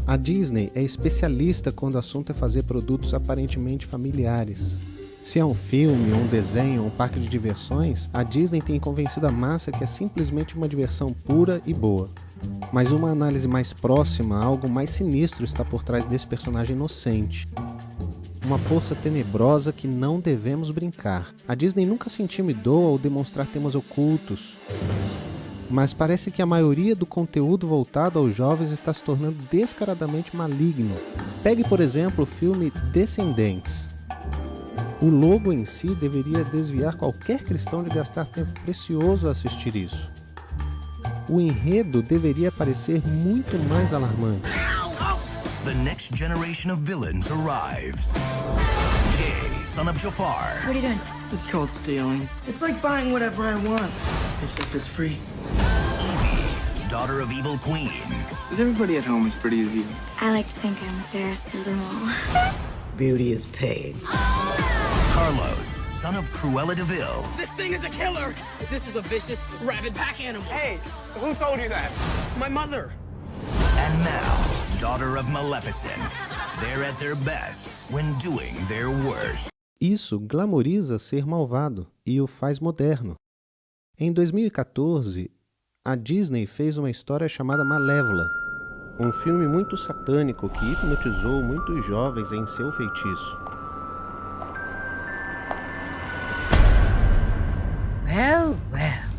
A Disney é especialista quando o assunto é fazer produtos aparentemente familiares. Se é um filme, um desenho, um parque de diversões, a Disney tem convencido a massa que é simplesmente uma diversão pura e boa. Mas uma análise mais próxima, algo mais sinistro está por trás desse personagem inocente. Uma força tenebrosa que não devemos brincar. A Disney nunca se intimidou ao demonstrar temas ocultos, mas parece que a maioria do conteúdo voltado aos jovens está se tornando descaradamente maligno. Pegue, por exemplo, o filme Descendentes. O logo em si deveria desviar qualquer cristão de gastar tempo precioso a assistir isso. O enredo deveria parecer muito mais alarmante. The next generation of villains arrives. Jay, son of Jafar. What are you doing? It's called stealing. It's like buying whatever I want, except it's free. Evie, daughter of Evil Queen. Is everybody at home as pretty as you? I like to think I'm the fairest of them all. Beauty is paid. Carlos, son of Cruella de Vil. This thing is a killer! This is a vicious, rabid pack animal. Hey, who told you that? My mother. And Mal, daughter of Maleficent. They're at their best when doing their worst. Isso glamoriza ser malvado e o faz moderno. Em 2014, a Disney fez uma história chamada Malévola, um filme muito satânico que hipnotizou muitos jovens em seu feitiço. Well, well.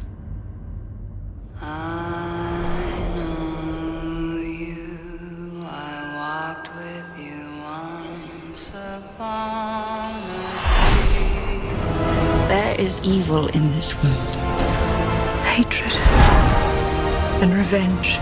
is evil in this world. Hatred and revenge.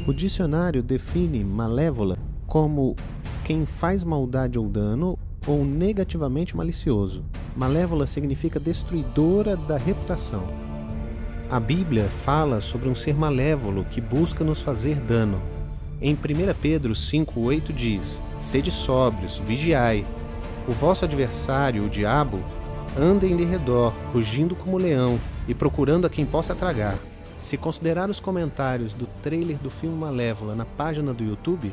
O dicionário define malévola como quem faz maldade ou dano ou negativamente malicioso. Malévola significa destruidora da reputação. A Bíblia fala sobre um ser malévolo que busca nos fazer dano. Em 1 Pedro 5,8 diz: Sede sóbrios, vigiai. O vosso adversário, o diabo, anda em derredor, rugindo como leão e procurando a quem possa tragar. Se considerar os comentários do trailer do filme Malévola na página do YouTube,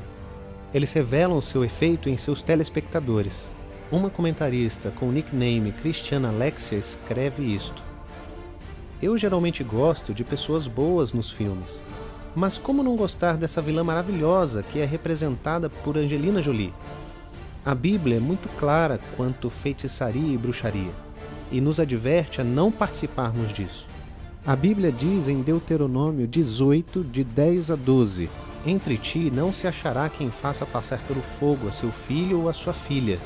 eles revelam o seu efeito em seus telespectadores. Uma comentarista com o nickname Cristiana Alexia escreve isto: Eu geralmente gosto de pessoas boas nos filmes, mas como não gostar dessa vilã maravilhosa que é representada por Angelina Jolie? A Bíblia é muito clara quanto feitiçaria e bruxaria, e nos adverte a não participarmos disso. A Bíblia diz em Deuteronômio 18, de 10 a 12: Entre ti não se achará quem faça passar pelo fogo a seu filho ou a sua filha,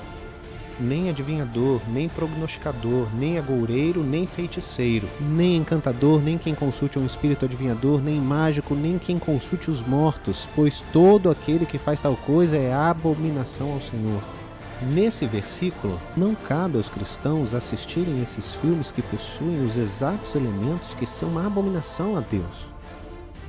nem adivinhador, nem prognosticador, nem agoureiro, nem feiticeiro, nem encantador, nem quem consulte um espírito adivinhador, nem mágico, nem quem consulte os mortos, pois todo aquele que faz tal coisa é abominação ao Senhor. Nesse versículo, não cabe aos cristãos assistirem esses filmes que possuem os exatos elementos que são uma abominação a Deus.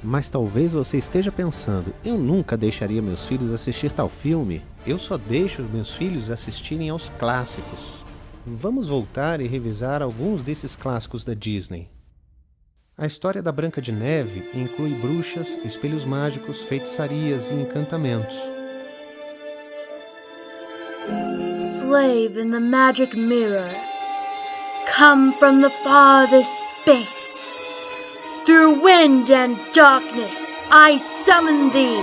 Mas talvez você esteja pensando: eu nunca deixaria meus filhos assistir tal filme. Eu só deixo meus filhos assistirem aos clássicos. Vamos voltar e revisar alguns desses clássicos da Disney. A história da Branca de Neve inclui bruxas, espelhos mágicos, feitiçarias e encantamentos. Slave in the magic mirror, come from the farthest space. Through wind and darkness, I summon thee.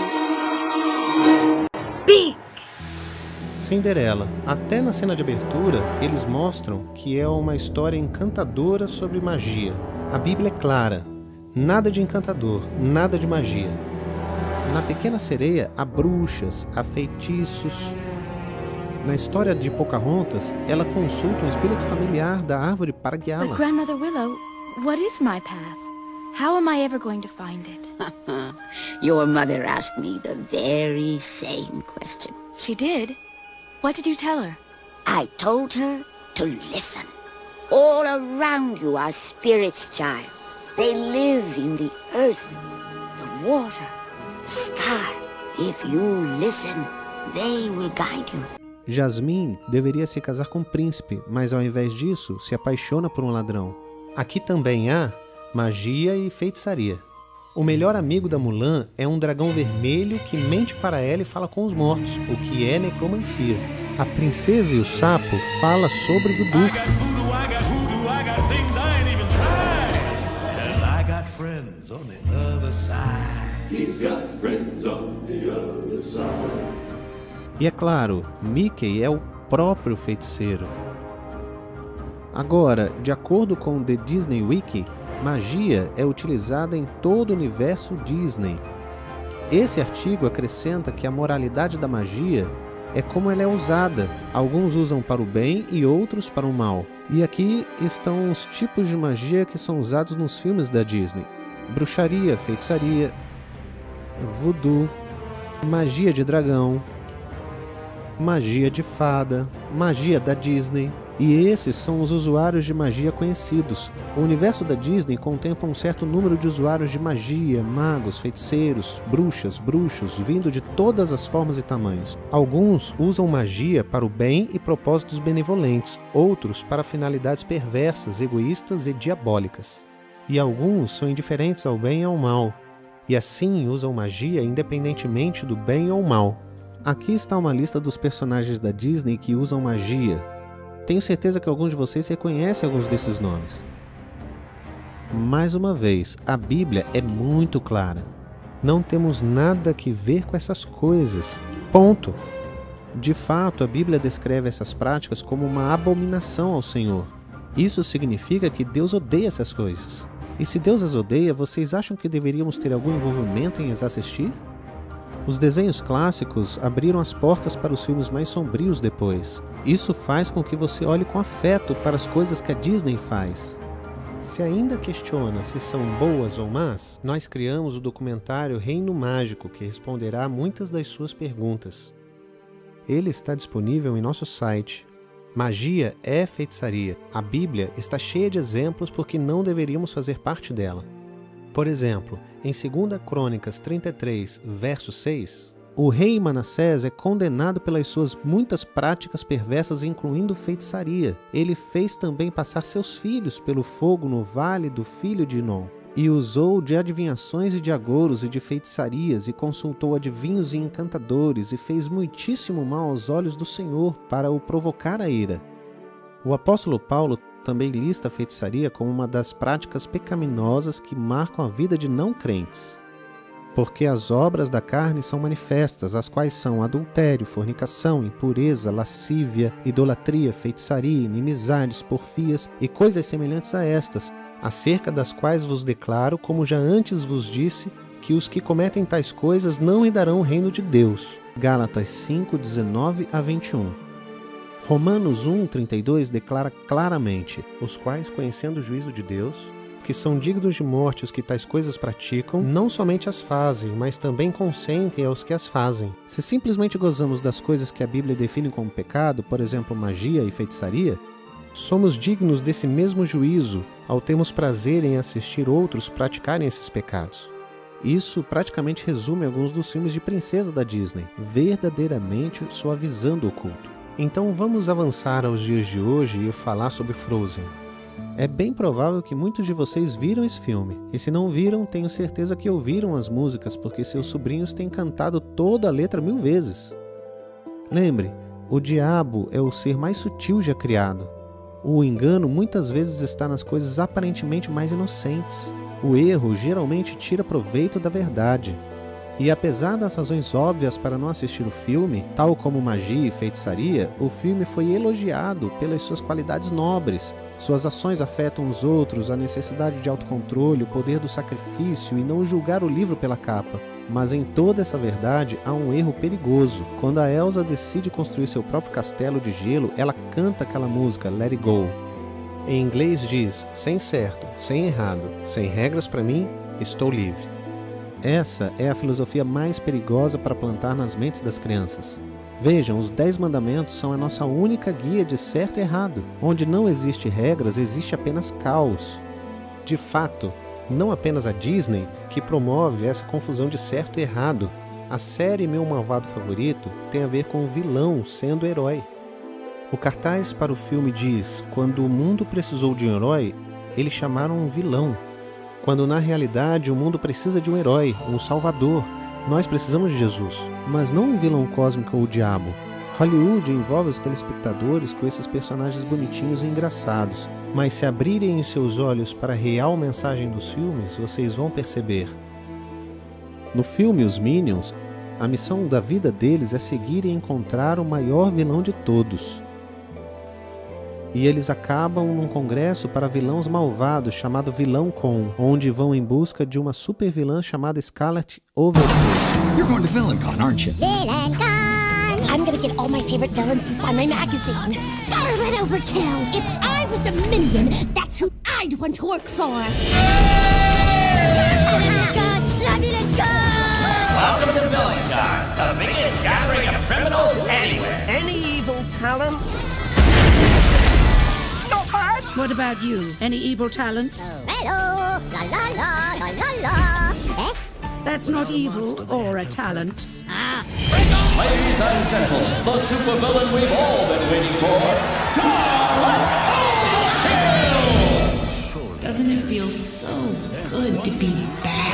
Speak! Cinderela. Até na cena de abertura, eles mostram que é uma história encantadora sobre magia. A Bíblia é clara: nada de encantador, nada de magia. Na Pequena Sereia, há bruxas, há feitiços. Na história de Pocahontas, ela consulta um espírito familiar da árvore para guiá-la. But Grandmother Willow, what is my path? How am I ever going to find it? Your mother asked me the very same question. She did? What did you tell her? I told her to listen. All around you are spirits, child. They live in the earth, the water, the sky. If you listen, they will guide you. Jasmine deveria se casar com um príncipe, mas ao invés disso, se apaixona por um ladrão. Aqui também há magia e feitiçaria. O melhor amigo da Mulan é um dragão vermelho que mente para ela e fala com os mortos, o que é necromancia. A Princesa e o Sapo fala sobre voodoo. E é claro, Mickey é o próprio feiticeiro. Agora, de acordo com o The Disney Wiki, magia é utilizada em todo o universo Disney. Esse artigo acrescenta que a moralidade da magia é como ela é usada. Alguns usam para o bem e outros para o mal. E aqui estão os tipos de magia que são usados nos filmes da Disney: bruxaria, feitiçaria, voodoo, magia de dragão, magia de fada, magia da Disney. E esses são os usuários de magia conhecidos. O universo da Disney contempla um certo número de usuários de magia, magos, feiticeiros, bruxas, bruxos, vindo de todas as formas e tamanhos. Alguns usam magia para o bem e propósitos benevolentes, outros para finalidades perversas, egoístas e diabólicas. E alguns são indiferentes ao bem e ao mal, e assim usam magia independentemente do bem ou mal. Aqui está uma lista dos personagens da Disney que usam magia. Tenho certeza que alguns de vocês reconhecem alguns desses nomes. Mais uma vez, a Bíblia é muito clara. Não temos nada que ver com essas coisas. Ponto. De fato, a Bíblia descreve essas práticas como uma abominação ao Senhor. Isso significa que Deus odeia essas coisas. E se Deus as odeia, vocês acham que deveríamos ter algum envolvimento em as assistir? Os desenhos clássicos abriram as portas para os filmes mais sombrios depois. Isso faz com que você olhe com afeto para as coisas que a Disney faz. Se ainda questiona se são boas ou más, nós criamos o documentário Reino Mágico, que responderá a muitas das suas perguntas. Ele está disponível em nosso site. Magia é feitiçaria. A Bíblia está cheia de exemplos porque não deveríamos fazer parte dela. Por exemplo, em 2 Crônicas 33, verso 6, o rei Manassés é condenado pelas suas muitas práticas perversas, incluindo feitiçaria. Ele fez também passar seus filhos pelo fogo no vale do filho de Inom, e usou de adivinhações e de agouros e de feitiçarias, e consultou adivinhos e encantadores, e fez muitíssimo mal aos olhos do Senhor para o provocar a ira. O apóstolo Paulo também lista a feitiçaria como uma das práticas pecaminosas que marcam a vida de não crentes. Porque as obras da carne são manifestas, as quais são adultério, fornicação, impureza, lascívia, idolatria, feitiçaria, inimizades, porfias e coisas semelhantes a estas, acerca das quais vos declaro, como já antes vos disse, que os que cometem tais coisas não herdarão o reino de Deus. Gálatas 5, 19 a 21. Romanos 1, 32 declara claramente: os quais, conhecendo o juízo de Deus, que são dignos de morte os que tais coisas praticam, não somente as fazem, mas também consentem aos que as fazem. Se simplesmente gozamos das coisas que a Bíblia define como pecado, por exemplo, magia e feitiçaria, somos dignos desse mesmo juízo ao termos prazer em assistir outros praticarem esses pecados. Isso praticamente resume alguns dos filmes de princesa da Disney, verdadeiramente suavizando o culto. Então vamos avançar aos dias de hoje e falar sobre Frozen. É bem provável que muitos de vocês viram esse filme, e se não viram, tenho certeza que ouviram as músicas, porque seus sobrinhos têm cantado toda a letra 1000 vezes. Lembre, o diabo é o ser mais sutil já criado. O engano muitas vezes está nas coisas aparentemente mais inocentes. O erro geralmente tira proveito da verdade. E apesar das razões óbvias para não assistir o filme, tal como magia e feitiçaria, o filme foi elogiado pelas suas qualidades nobres. Suas ações afetam os outros, a necessidade de autocontrole, o poder do sacrifício e não julgar o livro pela capa. Mas em toda essa verdade há um erro perigoso. Quando a Elsa decide construir seu próprio castelo de gelo, ela canta aquela música, Let It Go. Em inglês diz, sem certo, sem errado, sem regras para mim, estou livre. Essa é a filosofia mais perigosa para plantar nas mentes das crianças. Vejam, os 10 mandamentos são a nossa única guia de certo e errado. Onde não existe regras, existe apenas caos. De fato, não apenas a Disney que promove essa confusão de certo e errado. A série Meu Malvado Favorito tem a ver com o vilão sendo o herói. O cartaz para o filme diz, quando o mundo precisou de um herói, eles chamaram um vilão. Quando na realidade o mundo precisa de um herói, um salvador. Nós precisamos de Jesus, mas não um vilão cósmico ou o diabo. Hollywood envolve os telespectadores com esses personagens bonitinhos e engraçados, mas se abrirem os seus olhos para a real mensagem dos filmes, vocês vão perceber. No filme Os Minions, a missão da vida deles é seguir e encontrar o maior vilão de todos. E eles acabam num congresso para vilões malvados chamado Vilão Con, onde vão em busca de uma super vilã chamada Scarlet Overcoat. You're going to VillainCon, aren't you? VillainCon! I'm gonna get all my favorite villains to sign my magazine. Scarlet Overkill! If I was a minion, that's who I'd want to work for! Welcome to VillainCon, the biggest gathering of criminals anywhere. Any evil talents? What about you? Any evil talents? Hello! La la la la la la! Eh? That's not evil or a talent. Ah! Ladies and gentlemen, the supervillain we've all been waiting for, Scarlet Overkill! Doesn't it feel so good to be back?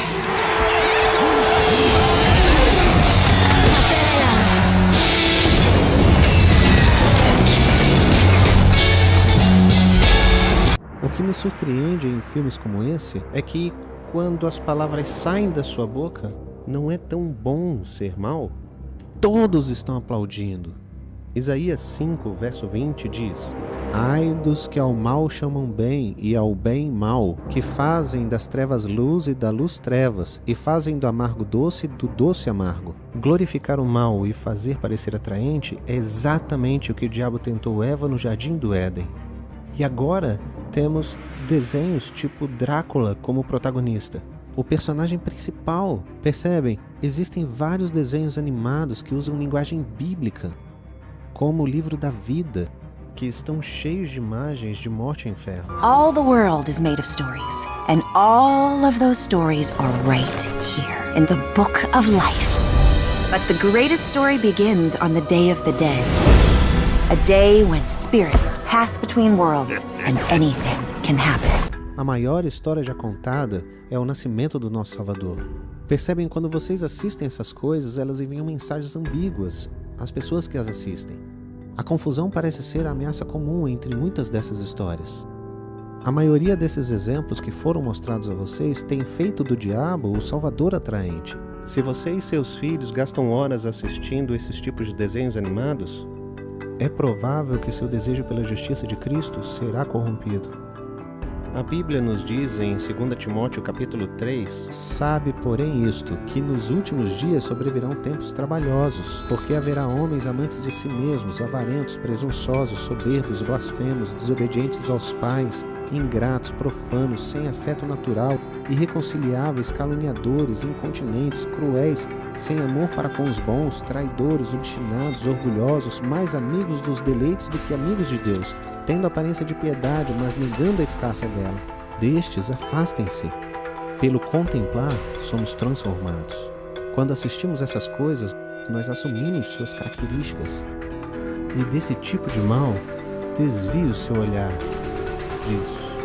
O que me surpreende em filmes como esse é que, quando as palavras saem da sua boca, não é tão bom ser mal. Todos estão aplaudindo. Isaías 5, verso 20 diz: Ai dos que ao mal chamam bem e ao bem mal, que fazem das trevas luz e da luz trevas, e fazem do amargo doce e do doce amargo. Glorificar o mal e fazer parecer atraente é exatamente o que o diabo tentou Eva no jardim do Éden. E agora temos desenhos tipo Drácula como protagonista, o personagem principal. Percebem? Existem vários desenhos animados que usam linguagem bíblica, como o livro da vida, que estão cheios de imagens de morte e inferno. All the world is made of stories, and all of those stories are right here in the Book of Life. But the greatest story begins on the Day of the Dead. A day when spirits pass between worlds and anything can happen. A maior história já contada é o nascimento do nosso Salvador. Percebem, quando vocês assistem essas coisas, elas enviam mensagens ambíguas às pessoas que as assistem. A confusão parece ser a ameaça comum entre muitas dessas histórias. A maioria desses exemplos que foram mostrados a vocês tem feito do diabo o salvador atraente. Se você e seus filhos gastam horas assistindo esses tipos de desenhos animados, é provável que seu desejo pela justiça de Cristo será corrompido. A Bíblia nos diz em 2 Timóteo capítulo 3, sabe, porém, isto, que nos últimos dias sobrevirão tempos trabalhosos, porque haverá homens amantes de si mesmos, avarentos, presunçosos, soberbos, blasfemos, desobedientes aos pais, ingratos, profanos, sem afeto natural, irreconciliáveis, caluniadores, incontinentes, cruéis, sem amor para com os bons, traidores, obstinados, orgulhosos, mais amigos dos deleites do que amigos de Deus, tendo aparência de piedade, mas negando a eficácia dela. Destes, afastem-se. Pelo contemplar, somos transformados. Quando assistimos essas coisas, nós assumimos suas características. E desse tipo de mal, desvie o seu olhar disso.